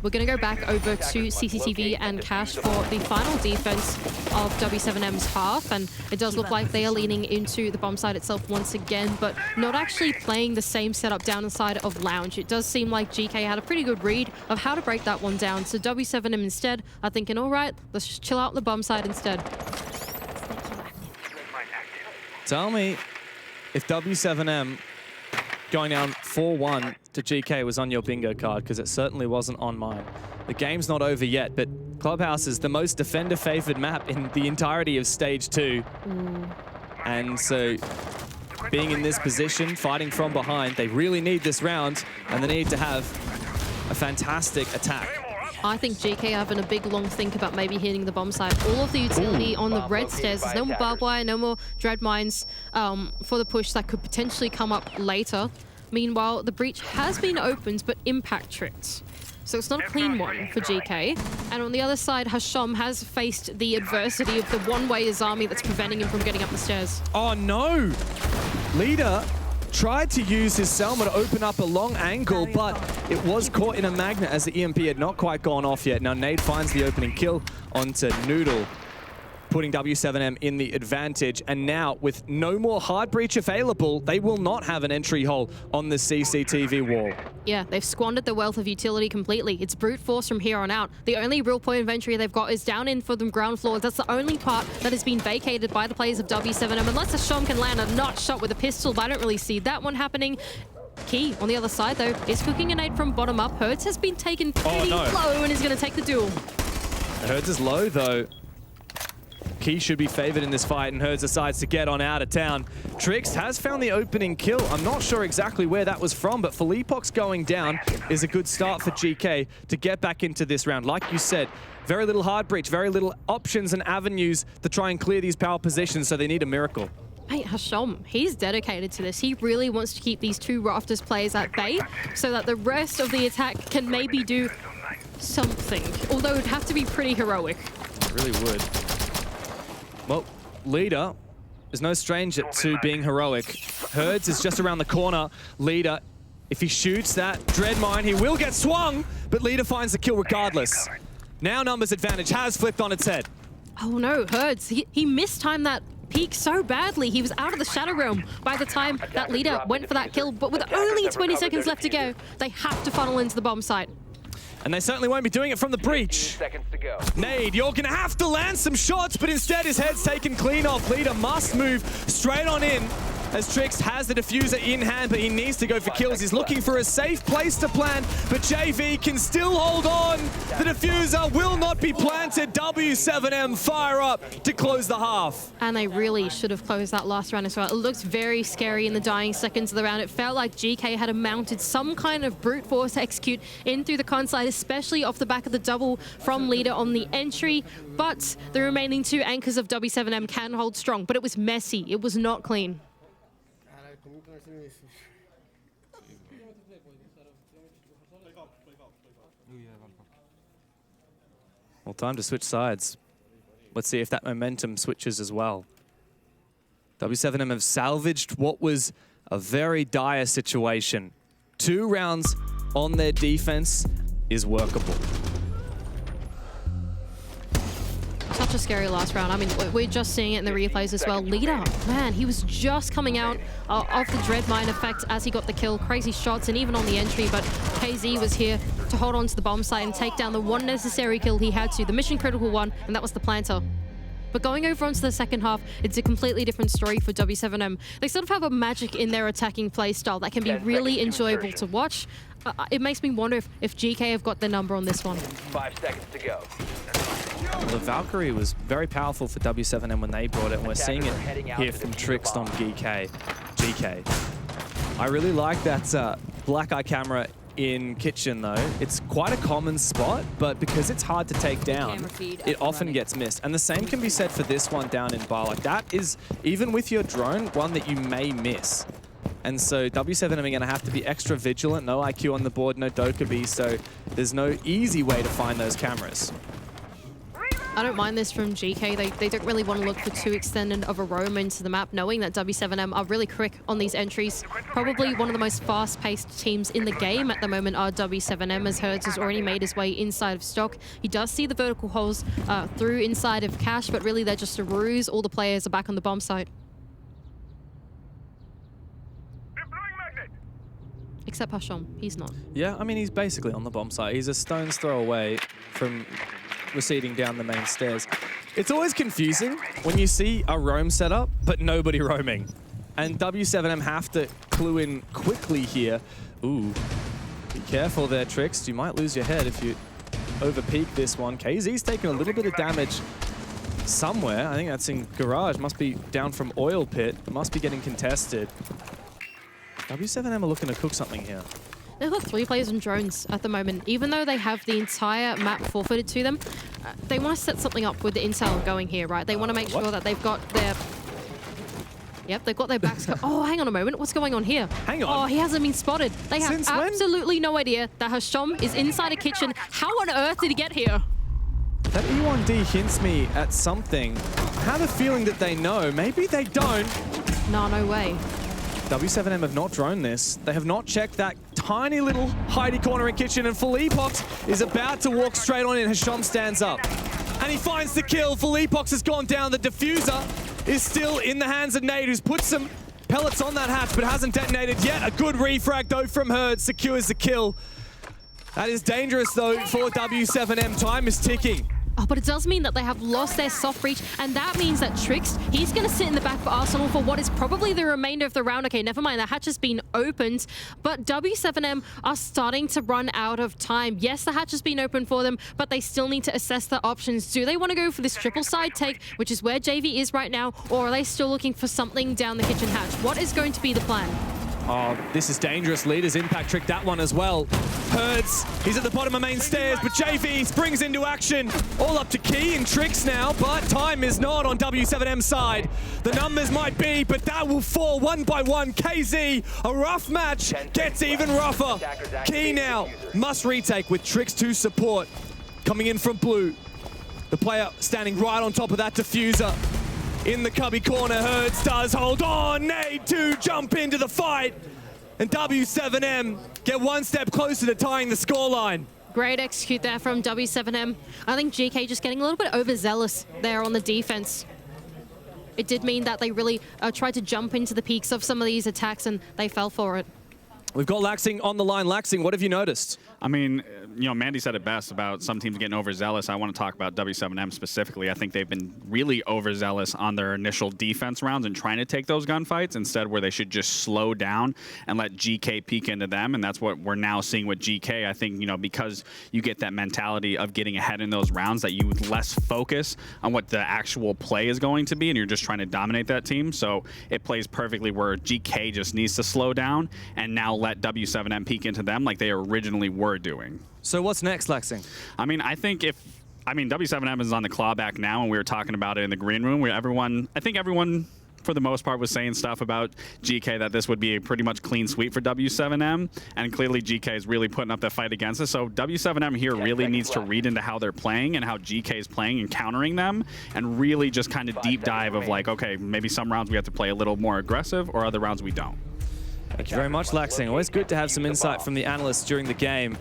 We're going to go back over to CCTV and Cash for the final defense of W7m's half, and it does look like they are leaning into the bomb site itself once again, but not actually playing the same setup down inside of Lounge. It does seem like Geekay had a pretty good read of how to break that one down, so W7m instead are thinking, all right, let's just chill out on the bomb site instead. Tell me if W7m going down 4-1 to GK was on your bingo card, because it certainly wasn't on mine. The game's not over yet, but Clubhouse is the most defender-favored map in the entirety of Stage 2. And so, being in this position, fighting from behind, they really need this round, and they need to have a fantastic attack. I think GK having a big long think about maybe hitting the bomb site. All of the utility on the red stairs. There's no more barbed wire, no more dread mines for the push that could potentially come up later. Meanwhile, the breach has been opened, but impact tricked. So it's not a clean one for GK. And on the other side, Hasham has faced the adversity of the one-way Azami that's preventing him from getting up the stairs. Oh no! Leader tried to use his Selma to open up a long angle, but it was caught in a magnet as the EMP had not quite gone off yet. Now Nade finds the opening kill onto Noodle, putting W7m in the advantage. And now, with no more hard breach available, they will not have an entry hole on the CCTV wall. Yeah, they've squandered the wealth of utility completely. It's brute force from here on out. The only real point of entry they've got is down in for the ground floor. That's the only part that has been vacated by the players of W7m. Unless Hasham can land a nut shot with a pistol, but I don't really see that one happening. Key, on the other side, though, is cooking a nade from bottom up. Hertz has been taken pretty low and is going to take the duel. Hertz is low, though. Key should be favored in this fight, and Hertz decides to get on out of town. Trix has found the opening kill. I'm not sure exactly where that was from, but Felipox going down is a good start for GK to get back into this round. Like you said, very little hard breach, very little options and avenues to try and clear these power positions, so they need a miracle. Mate, Hasham, he's dedicated to this. He really wants to keep these two Rafters players at bay so that the rest of the attack can maybe do something, although it'd have to be pretty heroic. It really would. Well, Leader is no stranger to being heroic. Hertz is just around the corner. Leader, if he shoots that dread mine, he will get swung, but Leader finds the kill regardless. Now numbers advantage has flipped on its head. Oh no, Hertz, he mistimed that peek so badly. He was out of the Shadow Realm by the time that Leader went for that kill, but with only 20 seconds left to go, they have to funnel into the bomb site. And they certainly won't be doing it from the breach. Nade, you're gonna have to land some shots, but instead his head's taken clean off. Leader must move straight on in, as Trix has the diffuser in hand, but he needs to go for kills. He's looking for a safe place to plant, but JV can still hold on. The diffuser will not be planted. W7m fire up to close the half. And they really should have closed that last round as well. It looks very scary in the dying seconds of the round. It felt like GK had mounted some kind of brute force execute in through the con side, especially off the back of the double from Leader on the entry. But the remaining two anchors of W7m can hold strong, but it was messy. It was not clean. Well, time to switch sides. Let's see if that momentum switches as well. W7m have salvaged what was a very dire situation. 2 rounds on their defense is workable. Such a scary last round. I mean, we're just seeing it in the replays as well. Leader, man, he was just coming out of the dread mine effect as he got the kill. Crazy shots, and even on the entry, but KZ was here to hold on to the bomb site and take down the one necessary kill he had to, the mission critical one, and that was the planter. But going over onto the second half, it's a completely different story for W7m. They sort of have a magic in their attacking play style that can be really enjoyable to watch. It makes me wonder if GK have got their number on this one. 5 seconds to go. Well, the Valkyrie was very powerful for W7m when they brought it, and we're seeing it here from Trix on GK. I really like that black eye camera in Kitchen, though. It's quite a common spot, but because it's hard to take down, it often gets missed. And the same can be said for this one down in Bar. Like, that is, even with your drone, one that you may miss. And so W7m are going to have to be extra vigilant. No IQ on the board, no Dokkaebi, so there's no easy way to find those cameras. I don't mind this from GK. They don't really want to look for too extended of a roam into the map, knowing that W7m are really quick on these entries. Probably one of the most fast-paced teams in the game at the moment are W7m, as Herds has already made his way inside of stock. He does see the vertical holes through inside of Cash, but really they're just a ruse. All the players are back on the bomb site. Except Hashom, he's not. Yeah, I mean, he's basically on the bomb site. He's a stone's throw away from receding down the main stairs. It's always confusing when you see a roam setup, but nobody roaming. And W7m have to clue in quickly here. Ooh, be careful there, Trix. You might lose your head if you over-peak this one. KZ's taking a little bit of damage somewhere. I think that's in Garage. Must be down from Oil Pit. Must be getting contested. W7m are looking to cook something here. They've got 3 players on drones at the moment. Even though they have the entire map forfeited to them, they want to set something up with the intel going here, right? They want to make sure that they've got their... Yep, they've got their backs... Oh, hang on a moment. What's going on here? Hang on. Oh, he hasn't been spotted. They have Since when? absolutely no idea that Hashom is inside a kitchen. How on earth did he get here? That E1D hints me at something. I have a feeling that they know. Maybe they don't. No way. W7m have not droned this. They have not checked that tiny little hidey corner in Kitchen, and Philippox is about to walk straight on in. Hashom stands up. And he finds the kill. Philippox has gone down. The diffuser is still in the hands of Nate, who's put some pellets on that hatch, but hasn't detonated yet. A good refrag, though, from Herd. Secures the kill. That is dangerous, though, for W7m. Time is ticking. Oh, but it does mean that they have lost their soft reach, and that means that Trix, he's going to sit in the back of Arsenal for what is probably the remainder of the round. Okay, never mind, the hatch has been opened, but W7m are starting to run out of time. Yes, the hatch has been opened for them, but they still need to assess their options. Do they want to go for this triple side take, which is where JV is right now, or are they still looking for something down the kitchen hatch? What is going to be the plan? Oh, this is dangerous. Leaders impact trick that one as well. Herds, he's at the bottom of main stairs, but JV springs into action. All up to Key and Trix now, but time is not on W7m's side. The numbers might be, but that will fall one by one. KZ, a rough match, gets even rougher. Key now must retake with Trix to support. Coming in from blue. The player standing right on top of that diffuser. In the cubby corner, Herds does hold on. Nade to jump into the fight. And W7m get one step closer to tying the scoreline. Great execute there from W7m. I think GK just getting a little bit overzealous there on the defense. It did mean that they really tried to jump into the peaks of some of these attacks, and they fell for it. We've got Laxing on the line. Laxing, what have you noticed? I mean, you know, Mandy said it best about some teams getting overzealous. I want to talk about W7m specifically. I think they've been really overzealous on their initial defense rounds and trying to take those gunfights instead where they should just slow down and let GK peek into them. And that's what we're now seeing with GK. I think, you know, because you get that mentality of getting ahead in those rounds that you less focus on what the actual play is going to be and you're just trying to dominate that team. So it plays perfectly where GK just needs to slow down and now let W7m peek into them like they originally were doing. So what's next, Laxing? I mean, I think W7m is on the clawback now, and we were talking about it in the green room where I think everyone for the most part was saying stuff about GK that this would be a pretty much clean sweep for W7m, and clearly GK is really putting up the fight against us. So W7m here really needs to read into how they're playing and how GK is playing and countering them, and really just kind of deep dive of like, okay, maybe some rounds we have to play a little more aggressive or other rounds we don't. Thank you very much, Laxing. Always good to have some insight from the analysts during the game.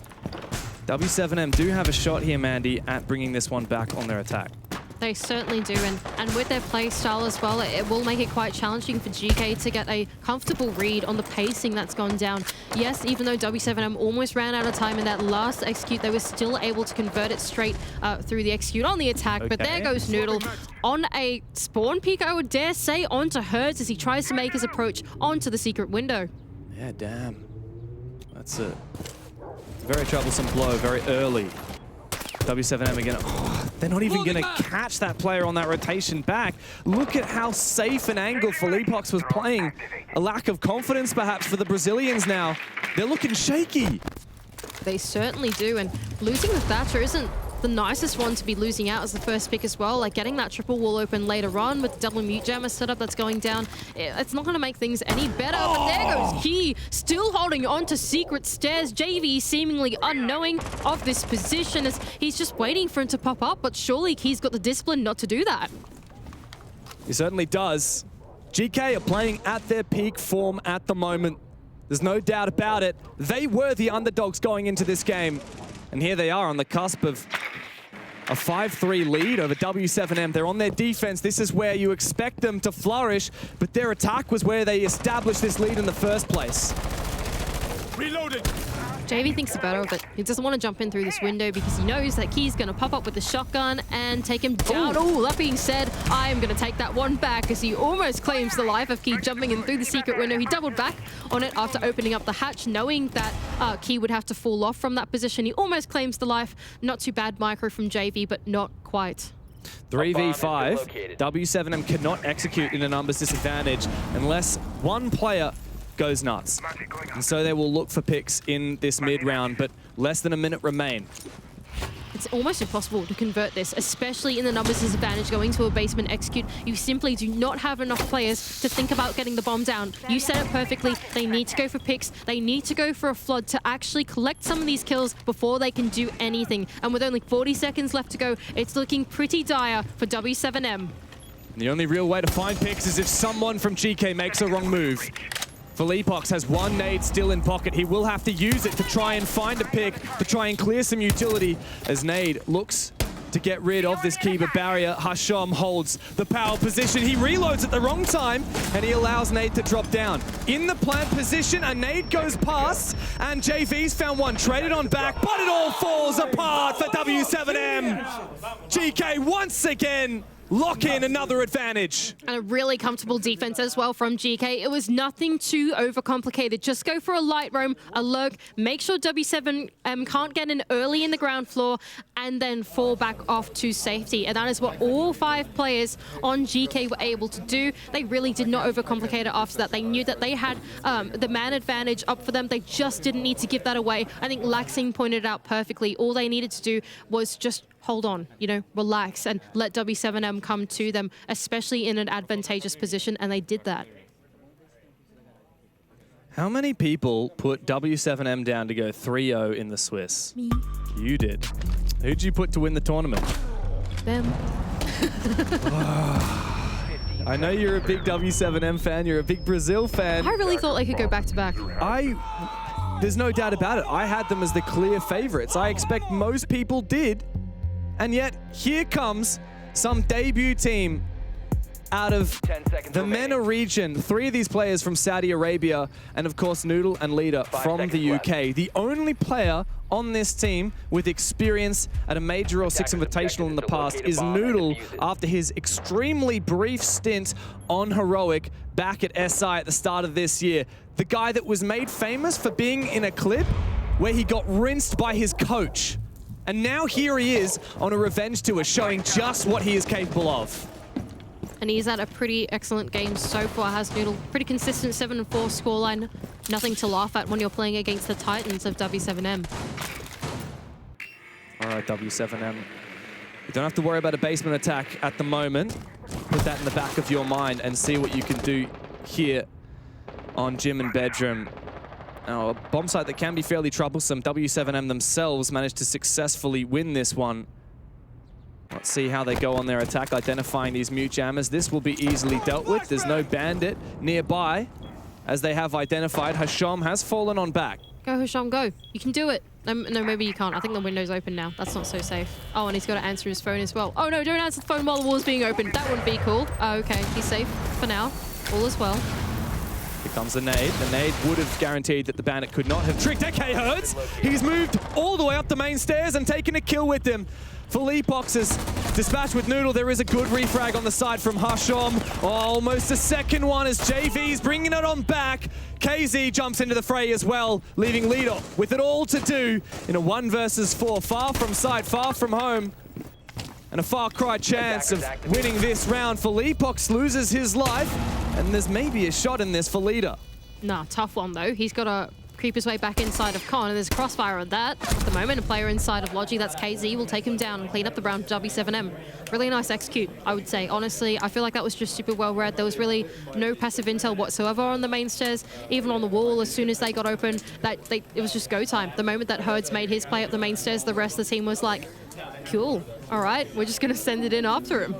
W7m do have a shot here, Mandy, at bringing this one back on their attack. They certainly do, and with their play style as well, it will make it quite challenging for GK to get a comfortable read on the pacing that's gone down. Yes, even though W7m almost ran out of time in that last execute, they were still able to convert it straight through the execute on the attack. Okay. But there goes Noodle on a spawn peek, I would dare say, onto Herds as he tries to make his approach onto the secret window. Yeah, damn. That's a very troublesome blow, very early. W7m again. Oh, they're not even going to catch that player on that rotation back. Look at how safe an angle Philippox was playing. A lack of confidence, perhaps, for the Brazilians now. They're looking shaky. They certainly do, and losing the Thatcher isn't the nicest one to be losing out as the first pick as well. Like getting that triple wall open later on with the double mute jammer setup that's going down, it's not going to make things any better. But there goes Key, still holding on to secret stairs. JV seemingly unknowing of this position as he's just waiting for him to pop up, but surely Key's got the discipline not to do that. He certainly does. GK are playing at their peak form at the moment. There's no doubt about it. They were the underdogs going into this game. And here they are on the cusp of a 5-3 lead over W7m. They're on their defense. This is where you expect them to flourish, but their attack was where they established this lead in the first place. Reloading. JV thinks better of it. He doesn't want to jump in through this window because he knows that Key's going to pop up with the shotgun and take him down. Oh, that being said, I am going to take that one back as he almost claims the life of Key jumping in through the secret window. He doubled back on it after opening up the hatch, knowing that Key would have to fall off from that position. He almost claims the life. Not too bad micro from JV, but not quite. 3v5. W7m cannot execute in a numbers disadvantage unless one player goes nuts. And so they will look for picks in this mid round, but less than a minute remain. It's almost impossible to convert this, especially in the numbers disadvantage going to a basement execute. You simply do not have enough players to think about getting the bomb down. You said it perfectly. They need to go for picks. They need to go for a flood to actually collect some of these kills before they can do anything. And with only 40 seconds left to go, it's looking pretty dire for W7m. The only real way to find picks is if someone from GK makes a wrong move. Philippox has one nade still in pocket. He will have to use it to try and find a pick, to try and clear some utility as Nade looks to get rid of this Kiba barrier. Hasham holds the power position. He reloads at the wrong time and he allows Nade to drop down. In the plant position, a nade goes past and JV's found one, traded on back, but it all falls apart for W7m. GK once again lock in another advantage. And a really comfortable defense as well from GK. It was nothing too overcomplicated. Just go for a light roam, a lurk, make sure W7m can't get in early in the ground floor, and then fall back off to safety. And that is what all 5 players on GK were able to do. They really did not overcomplicate it after that. They knew that they had the man advantage up for them. They just didn't need to give that away. I think Laxing pointed it out perfectly. All they needed to do was just hold on, you know, relax and let W7m come to them, especially in an advantageous position, and they did that. How many people put W7m down to go 3-0 in the Swiss? Me. You did. Who'd you put to win the tournament? Them. I know you're a big W7m fan, you're a big Brazil fan. I really thought they could go back-to-back. There's no doubt about it. I had them as the clear favorites. I expect most people did. And yet, here comes some debut team out of the MENA region. 3 of these players from Saudi Arabia, and of course, Noodle and Leader from the UK. The only player on this team with experience at a Major or 6 Invitational in the past is Noodle after his extremely brief stint on Heroic back at SI at the start of this year. The guy that was made famous for being in a clip where he got rinsed by his coach. And now here he is on a revenge tour showing just what he is capable of. And he's had a pretty excellent game so far, has Noodle. Pretty consistent 7-4 scoreline. Nothing to laugh at when you're playing against the Titans of W7m. All right, W7m. You don't have to worry about a basement attack at the moment. Put that in the back of your mind and see what you can do here on Gym and Bedroom. Now, a bomb site that can be fairly troublesome. W7m themselves managed to successfully win this one. Let's see how they go on their attack, identifying these mute jammers. This will be easily dealt with. There's no bandit nearby, as they have identified. Hasham has fallen on back. Go, Hasham, go. You can do it. No, maybe you can't. I think the window's open now. That's not so safe. Oh, and he's got to answer his phone as well. Oh, no, don't answer the phone while the wall's being opened. That wouldn't be cool. Oh, okay, he's safe for now. All is well. Here comes the nade. The nade would have guaranteed that the bandit could not have tricked Geekay Hertz. He's moved all the way up the main stairs and taken a kill with him. Philippox is dispatched with Noodle. There is a good refrag on the side from Hasham. Oh, almost a second one as JV's bringing it on back. KZ jumps into the fray as well, leaving Leader with it all to do in a 1 versus 4. Far from sight, far from home. And a far cry chance of winning this round. Philippox loses his life, and there's maybe a shot in this for Leader. Nah, tough one though. He's got to creep his way back inside of Con, and there's a crossfire on that. At the moment, a player inside of Logi, that's KZ, will take him down and clean up the round for W7m. Really nice execute, I would say. Honestly, I feel like that was just super well read. There was really no passive intel whatsoever on the main stairs. Even on the wall, as soon as they got open, it was just go time. The moment that Herds made his play up the main stairs, the rest of the team was like, cool, all right, we're just going to send it in after him.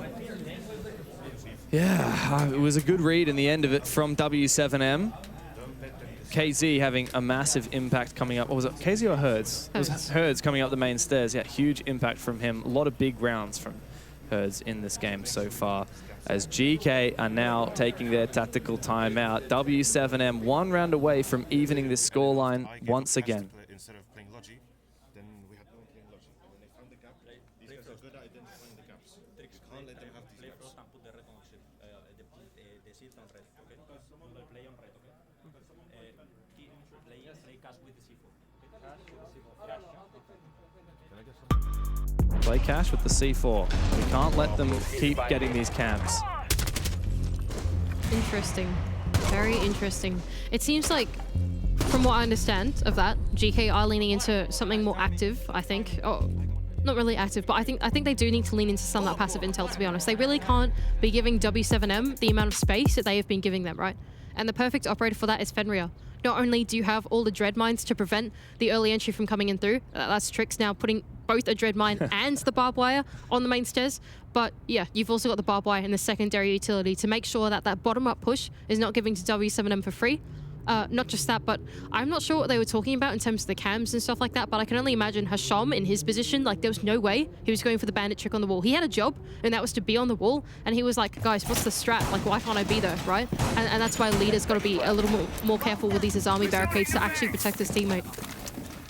Yeah, it was a good read in the end of it from W7m. KZ having a massive impact coming up. What was it, KZ or Herds? It was Herds coming up the main stairs. Yeah, huge impact from him. A lot of big rounds from Herds in this game so far, as Geekay are now taking their tactical timeout. W7m 1 round away from evening this scoreline once again. Instead of playing Logi, then we had no playing Logi. When they found the gap, these guys are good at identifying the gaps. You can't let them have these gaps. Play cash with the C4. We can't let them keep getting these camps. Interesting. Very interesting. It seems like, from what I understand of that, GK are leaning into something more active, I think. Oh, not really active, but I think they do need to lean into some of that passive intel, to be honest. They really can't be giving W7m the amount of space that they have been giving them, right? And the perfect operator for that is Fenrir. Not only do you have all the dread mines to prevent the early entry from coming in through, that's Trix now putting both a dread mine and the barbed wire on the main stairs, but yeah, you've also got the barbed wire in the secondary utility to make sure that that bottom-up push is not giving to W7m for free. Not just that, but I'm not sure what they were talking about in terms of the cams and stuff like that, but I can only imagine Hasham in his position, like there was no way he was going for the bandit trick on the wall. He had a job, and that was to be on the wall, and he was like, guys, what's the strat? Like, why can't I be there, right? And that's why leader's got to be a little more careful with these army barricades to actually protect his teammate.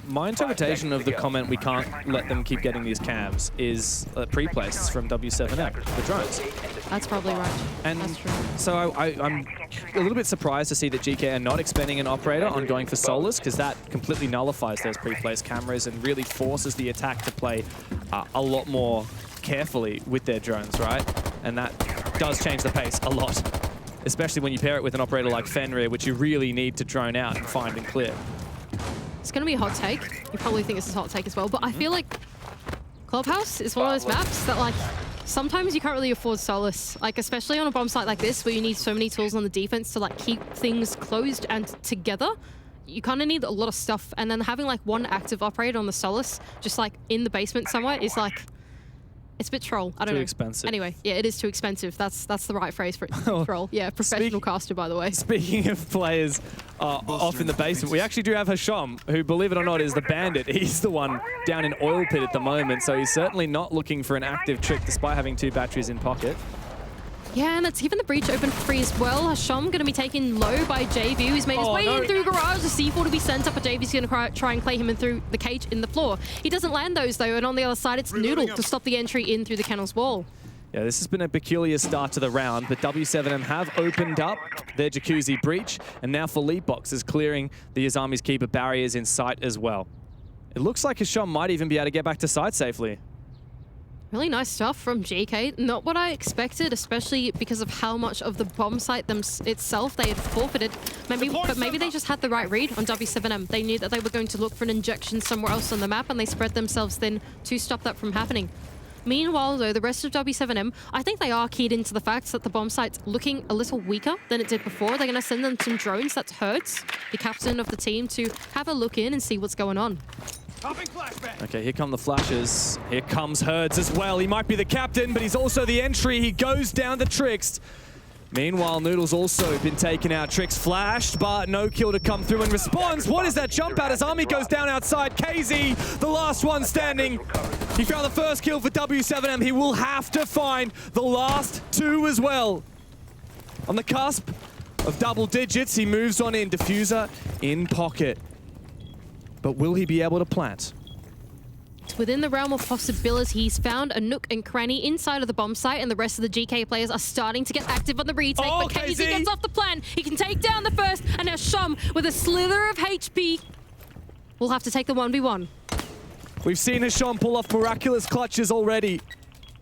My interpretation of the comment, we can't let them keep getting these cams, is pre-plays from W7m, the drones. That's probably right. And that's true. so I'm a little bit surprised to see that GK are not expending an operator on going for Solus, because that completely nullifies those pre-placed cameras and really forces the attack to play a lot more carefully with their drones, right? And that does change the pace a lot, especially when you pair it with an operator like Fenrir, which you really need to drone out and find and clear. It's going to be a hot take. You probably think this is a hot take as well, but I feel like Clubhouse is one of those maps that, like, sometimes you can't really afford Solus. Like, especially on a bomb site like this, where you need so many tools on the defense to, like, keep things closed and together. You kind of need a lot of stuff, and then having, like, one active operator on the Solus, just, like, in the basement somewhere, is, like, it's a bit troll. I don't know. Too expensive. Anyway, yeah, it is too expensive. That's the right phrase for it. Troll. Yeah, professional caster, by the way. Speaking of players off in the basement, we actually do have Hasham, who, believe it or not, is the bandit. He's the one down in Oil Pit at the moment, so he's certainly not looking for an active trick, despite having 2 batteries in pocket. Yeah, and that's given the breach open for free as well. Hasham going to be taken low by JV, who's made his way in through garage. The C4 to be sent up, but JV's going to try and play him in through the cage in the floor. He doesn't land those, though, and on the other side, it's Noodle to stop the entry in through the kennel's wall. Yeah, this has been a peculiar start to the round, but W7m have opened up their Jacuzzi breach, and now Philippebox is clearing the Azami's Keeper barriers in sight as well. It looks like Hasham might even be able to get back to site safely. Really nice stuff from GK. Not what I expected, especially because of how much of the bomb site itself they had forfeited. But maybe they just had the right read on W7m. They knew that they were going to look for an injection somewhere else on the map, and they spread themselves thin to stop that from happening. Meanwhile, though, the rest of W7m, I think they are keyed into the fact that the bomb site's looking a little weaker than it did before. They're going to send them some drones. That's Hertz, the captain of the team, to have a look in and see what's going on. Okay, here come the flashes. Here comes Herds as well. He might be the captain, but he's also the entry. He goes down to Trix. Meanwhile, Noodle's also been taken out. Trix flashed, but no kill to come through in response. What is that jump out as Army goes down outside? KZ, the last one standing. He found the first kill for W7m. He will have to find the last 2 as well. On the cusp of double digits, he moves on in. Diffuser in pocket. But will he be able to plant? It's within the realm of possibilities. He's found a nook and cranny inside of the bomb site, and the rest of the GK players are starting to get active on the retake. But KZ gets off the plan. He can take down the first, and now Shum, with a slither of HP, will have to take the 1v1. We've seen Hasham pull off miraculous clutches already.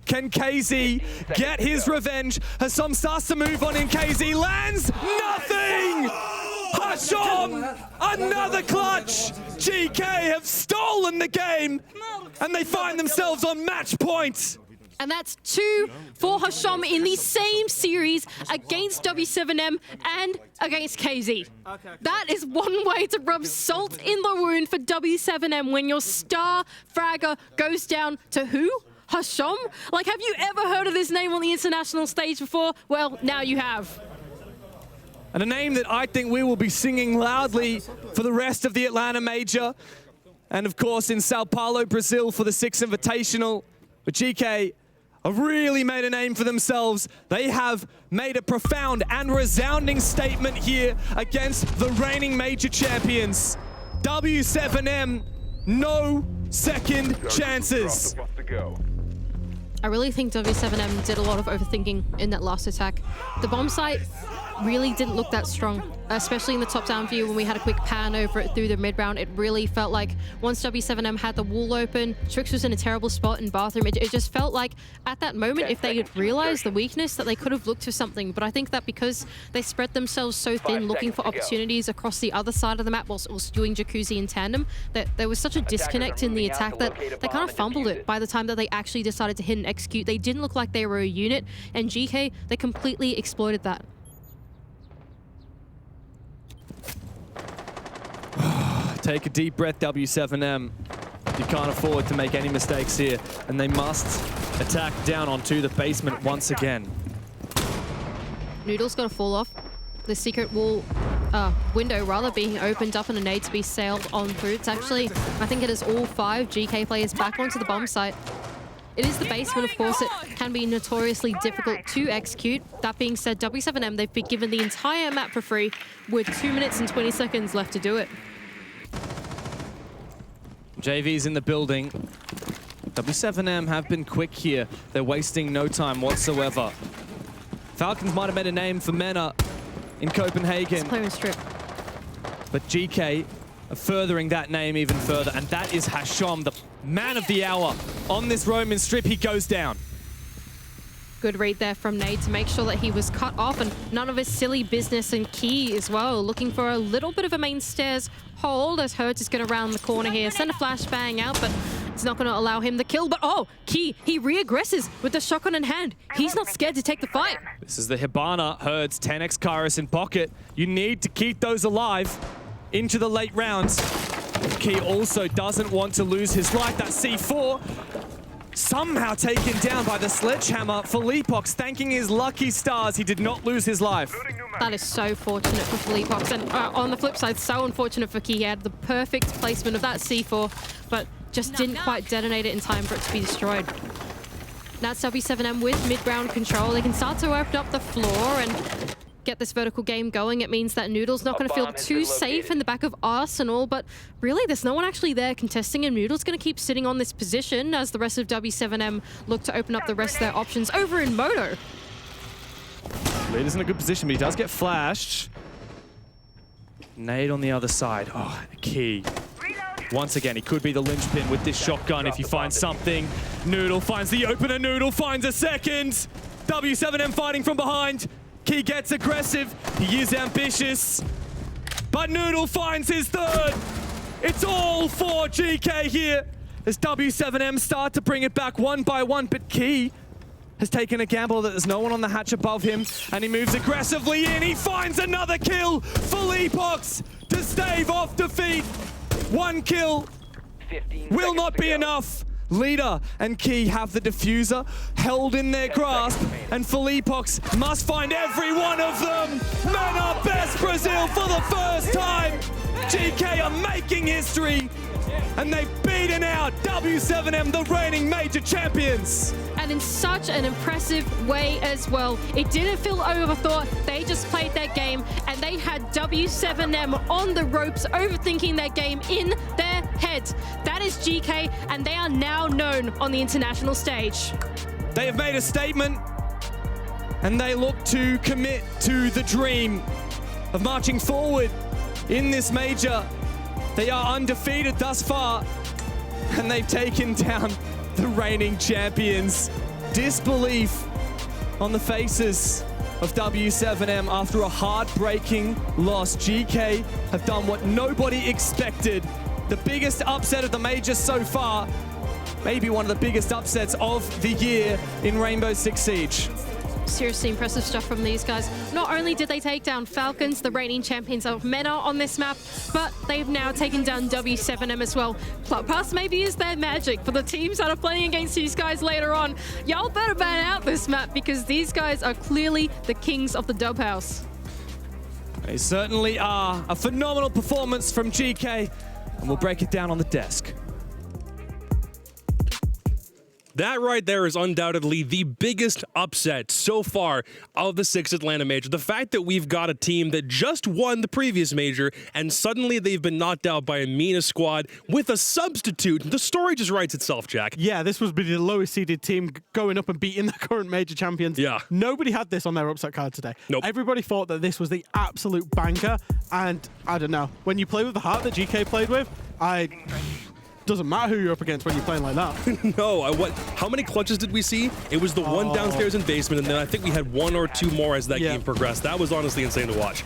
Can KZ get his revenge? Hasham starts to move on in. KZ lands nothing! Hashom! Another clutch! GK have stolen the game, and they find themselves on match point. And that's 2 for Hashom in the same series against W7m and against KZ. That is one way to rub salt in the wound for W7m when your star fragger goes down to who? Hashom? Like, have you ever heard of this name on the international stage before? Well, now you have. And a name that I think we will be singing loudly for the rest of the Atlanta Major. And of course in Sao Paulo, Brazil for the 6th Invitational. But GK have really made a name for themselves. They have made a profound and resounding statement here against the reigning Major champions. W7m, no second chances. I really think W7m did a lot of overthinking in that last attack. The bomb site really didn't look that strong, especially in the top-down view when we had a quick pan over it through the mid-round. It really felt like once W7m had the wall open, Trix was in a terrible spot in bathroom. It just felt like at that moment, if they had realized the weakness, that they could have looked for something. But I think that because they spread themselves so thin, looking for opportunities across the other side of the map whilst also doing Jacuzzi and Tandem, that there was such a disconnect in the attack that they kind of fumbled it by the time that they actually decided to hit and execute. They didn't look like they were a unit, and GK, they completely exploited that. Take a deep breath, W7m. You can't afford to make any mistakes here, and they must attack down onto the basement once again. Noodle's got to fall off. The secret wall, window rather, being opened up and a nade to be sailed on through. It's actually, I think it is all 5 GK players back onto the bomb site. It is the basement, of course. It can be notoriously difficult to execute. That being said, W7m, they've been given the entire map for free with 2 minutes and 20 seconds left to do it. JV's in the building. W7m have been quick here. They're wasting no time whatsoever. Falcons might have made a name for Mena in Copenhagen. Player and strip. But GK are furthering that name even further, and that is Hashom, the man of the hour. On this Roman strip, he goes down. Good read there from Nade to make sure that he was cut off, and none of his silly business, and Key as well, looking for a little bit of a main stairs hold as Hertz is going to round the corner here. Send a flashbang out, but it's not going to allow him the kill. But oh, Key, he re-aggresses with the shotgun in hand. He's not scared to take the fight. This is the Hibana, Hertz, 10x Kairos in pocket. You need to keep those alive into the late rounds. Key also doesn't want to lose his life. That C4 somehow taken down by the sledgehammer. Felipox thanking his lucky stars he did not lose his life. That is so fortunate for Felipox, and on the flip side, so unfortunate for Key. He had the perfect placement of that C4, but just didn't quite detonate it in time for it to be destroyed. That's W7m with mid-round control. They can start to open up the floor and get this vertical game going. It means that Noodle's not going to feel too safe in the back of Arsenal, but really there's no one actually there contesting him. Noodle's going to keep sitting on this position as the rest of W7m look to open up the rest of their options over in Moto. Leader's in a good position, but he does get flashed. Nade on the other side. Oh, Key. Once again, he could be the linchpin with this shotgun if he finds something. Noodle finds the opener. Noodle finds a second. W7m fighting from behind. Key gets aggressive. He is ambitious. But Noodle finds his third. It's all for GK here as W7m start to bring it back one by one. But Key has taken a gamble that there's no one on the hatch above him, and he moves aggressively in. He finds another kill. Felipox to stave off defeat. One kill will not be enough. Leader and Key have the diffuser held in their grasp, and Felipox must find every one of them. Mena best Brazil for the first time. GK are making history, and they've beaten out W7m, the reigning major champions. And in such an impressive way as well. It didn't feel overthought. They just played their game, and they had W7m on the ropes, overthinking their game in their heads. That is GK, and they are now known on the international stage. They have made a statement, and they look to commit to the dream of marching forward in this major. They are undefeated thus far, and they've taken down the reigning champions. Disbelief on the faces of W7m after a heartbreaking loss. GK have done what nobody expected. The biggest upset of the major so far. Maybe one of the biggest upsets of the year in Rainbow Six Siege. Seriously impressive stuff from these guys. Not only did they take down Falcons, the reigning champions of MENA on this map, but they've now taken down W7m as well. Plus, maybe is their magic for the teams that are playing against these guys later on. Y'all better ban out this map because these guys are clearly the kings of the dub house. They certainly are. A phenomenal performance from GK, and we'll break it down on the desk. That right there is undoubtedly the biggest upset so far of the 6th Atlanta Major. The fact that we've got a team that just won the previous major and suddenly they've been knocked out by a MENA squad with a substitute. The story just writes itself, Jack. Yeah, this was the lowest seeded team going up and beating the current major champions. Yeah. Nobody had this on their upset card today. Nope. Everybody thought that this was the absolute banker, and I don't know. When you play with the heart that GK played with, doesn't matter who you're up against when you're playing like that. No, how many clutches did we see? It was the one downstairs in basement, and then I think we had one or two more as that game progressed. That was honestly insane to watch.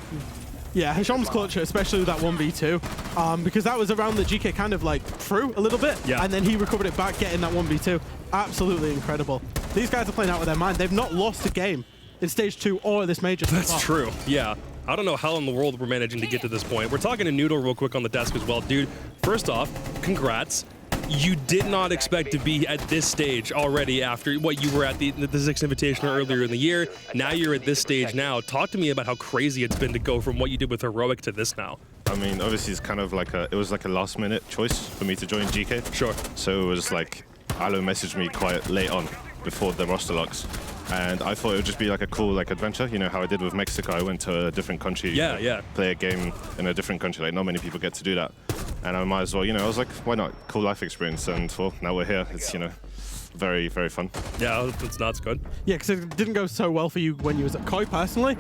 Yeah, Hisham's clutch, especially with that 1v2, because that was around the GK kind of like threw a little bit, and then he recovered it back, getting that 1v2. Absolutely incredible. These guys are playing out of their mind. They've not lost a game in stage 2 or this major so far. That's true, yeah. I don't know how in the world we're managing to get to this point. We're talking to Noodle real quick on the desk as well. Dude, first off, congrats. You did not expect to be at this stage already after what you were at the 6th Invitational earlier in the year. Now you're at this stage now. Talk to me about how crazy it's been to go from what you did with Heroic to this now. I mean, obviously it's kind of like it was like a last minute choice for me to join GK. Sure. So it was like, Alo messaged me quite late on before the roster locks. And I thought it would just be like a cool adventure, you know how I did with Mexico. I went to a different country, play a game in a different country. Like not many people get to do that, and I might as well, I was like, why not? Cool life experience, and well, now we're here. It's very, very fun. Yeah, it's nuts, good. Yeah, because it didn't go so well for you when you was at Koi personally.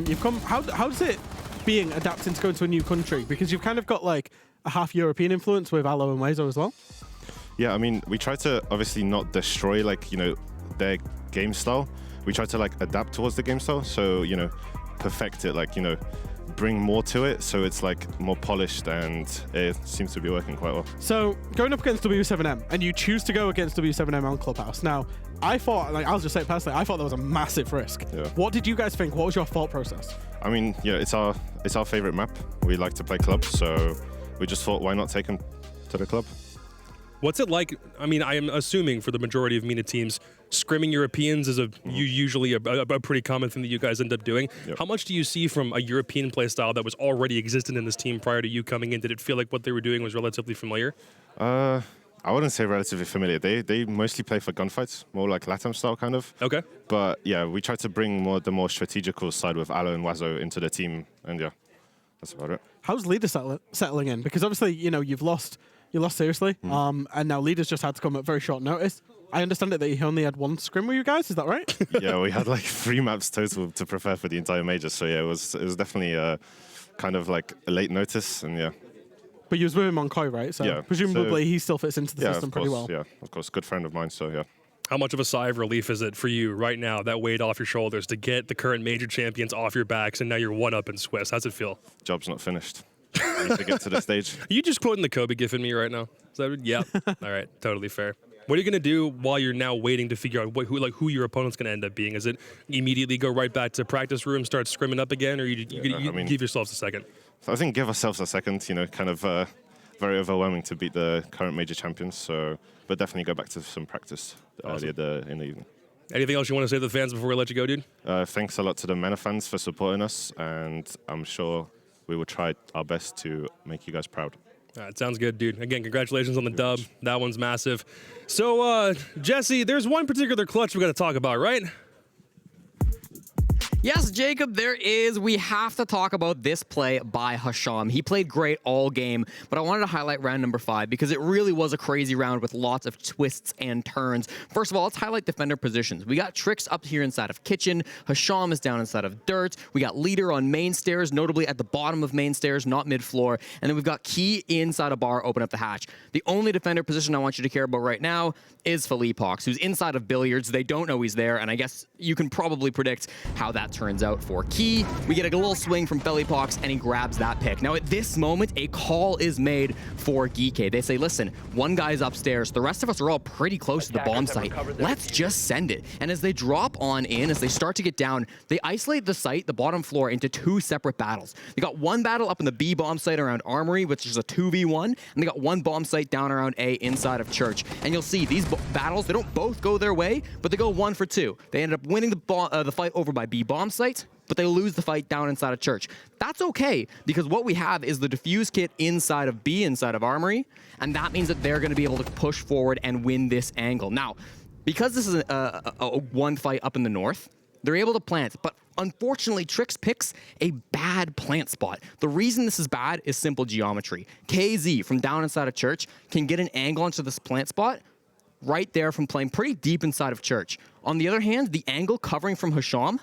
You've come. How does it being adapting to going to a new country? Because you've kind of got like a half European influence with Alo and Wezo as well. Yeah, I mean, we try to obviously not destroy their game style. We try to adapt towards the game style, so perfect it, bring more to it, so it's more polished, and it seems to be working quite well. So going up against W7m, and you choose to go against W7m on Clubhouse. Now, I thought, I'll just say it personally, I thought that was a massive risk. Yeah. What did you guys think? What was your thought process? I mean, it's our favorite map. We like to play club, so we just thought, why not take them to the club? What's it like? I mean, I am assuming for the majority of MENA teams, scrimming Europeans is usually a pretty common thing that you guys end up doing. Yep. How much do you see from a European play style that was already existent in this team prior to you coming in? Did it feel like what they were doing was relatively familiar? I wouldn't say relatively familiar. They mostly play for gunfights, more like LATAM style kind of. Okay. But yeah, we try to bring the more strategical side with Alo and Wazo into the team, and yeah, that's about it. How's Leader settling in? Because obviously, you've lost. You lost seriously, and now Leader's just had to come at very short notice. I understand that he only had one scrim with you guys. Is that right? Yeah, we had 3 maps total to prepare for the entire major. So yeah, it was definitely kind of a late notice, and yeah. But you was with him on Koi, right? So yeah, presumably he still fits into the system pretty well. Yeah, of course, good friend of mine. So yeah. How much of a sigh of relief is it for you right now, that weight off your shoulders, to get the current major champions off your backs, and now you're one up in Swiss? How's it feel? Job's not finished. I need to get to the stage. Are you just quoting the Kobe gif in me right now? Is that, yeah. All right, totally fair. What are you going to do while you're now waiting to figure out who your opponent's going to end up being? Is it immediately go right back to practice room, start scrimming up again, or you give yourselves a second? I think give ourselves a second, kind of very overwhelming to beat the current major champions. So, but definitely go back to some practice earlier in the evening. Anything else you want to say to the fans before we let you go, dude? Thanks a lot to the MENA fans for supporting us, and I'm sure we will try our best to make you guys proud. All right, sounds good, dude. Again, congratulations on the dub. That one's massive. So, Jesse, there's one particular clutch we got to talk about, right? Yes, Jacob, there is. We have to talk about this play by Hisham. He played great all game, but I wanted to highlight round number 5 because it really was a crazy round with lots of twists and turns. First of all, let's highlight defender positions. We got Tricks up here inside of Kitchen. Hisham is down inside of Dirt. We got Leader on main stairs, notably at the bottom of main stairs, not mid-floor. And then we've got Key inside a bar, open up the hatch. The only defender position I want you to care about right now is Philippe Hawks, who's inside of Billiards. They don't know he's there, and I guess you can probably predict how that's that turns out for Key. We get a little swing from Felipox, and he grabs that pick. Now, at this moment, a call is made for Geekay. They say, listen, one guy's upstairs. The rest of us are all pretty close to the bomb site. Let's just send it. And as they drop on in, as they start to get down, they isolate the site, the bottom floor, into 2 separate battles. They got one battle up in the B bomb site around Armory, which is a 2v1, and they got one bomb site down around A inside of Church. And you'll see these battles, they don't both go their way, but they go 1 for 2. They end up winning the fight over by B bomb site, but they lose the fight down inside of Church. That's okay, because what we have is the defuse kit inside of B, inside of Armory, and that means that they're going to be able to push forward and win this angle. Now, because this is a one fight up in the north, they're able to plant, but unfortunately, Trix picks a bad plant spot. The reason this is bad is simple geometry. KZ from down inside of Church can get an angle onto this plant spot right there from playing pretty deep inside of Church. On the other hand, the angle covering from Hasham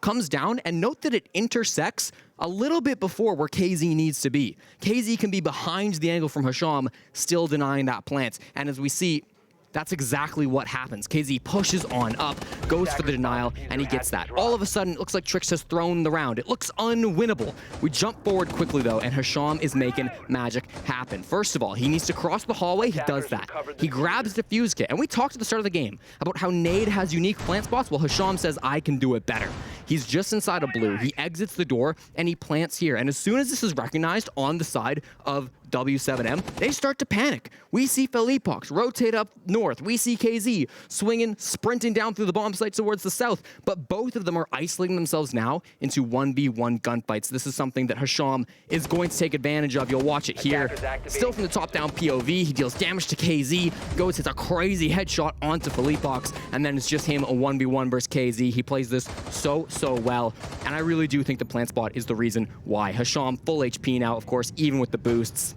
comes down, and note that it intersects a little bit before where KZ needs to be. KZ can be behind the angle from Hasham, still denying that plant. And as we see, that's exactly what happens. KZ pushes on up, goes for the denial, and he gets that. All of a sudden, it looks like Trix has thrown the round. It looks unwinnable. We jump forward quickly, though, and Hasham is making magic happen. First of all, he needs to cross the hallway. He does that. He grabs the fuse kit. And we talked at the start of the game about how Nade has unique plant spots. Well, Hasham says, I can do it better. He's just inside of blue. He exits the door, and he plants here. And as soon as this is recognized on the side of W7m, they start to panic. We see Felipox rotate up north. We see KZ swinging, sprinting down through the bomb site towards the south. But both of them are isolating themselves now into 1v1 gunfights. This is something that Hasham is going to take advantage of. You'll watch it here. Still from the top-down POV, he deals damage to KZ, goes, hits a crazy headshot onto Felipox, and then it's just him a 1v1 versus KZ. He plays this so well, and I really do think the plant spot is the reason why. Hasham full HP now, of course, even with the boosts.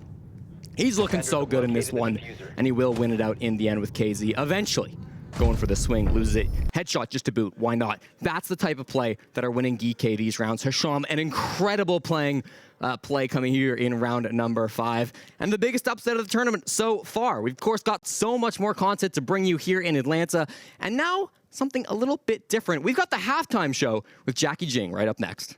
He's looking so good in this one, and he will win it out in the end with KZ. Eventually, going for the swing, loses it. Headshot just to boot, why not? That's the type of play that are winning Geekay these rounds. Hasham, an incredible play coming here in round number 5. And the biggest upset of the tournament so far. We've, of course, got so much more content to bring you here in Atlanta. And now, something a little bit different. We've got the halftime show with Jackie Jing right up next.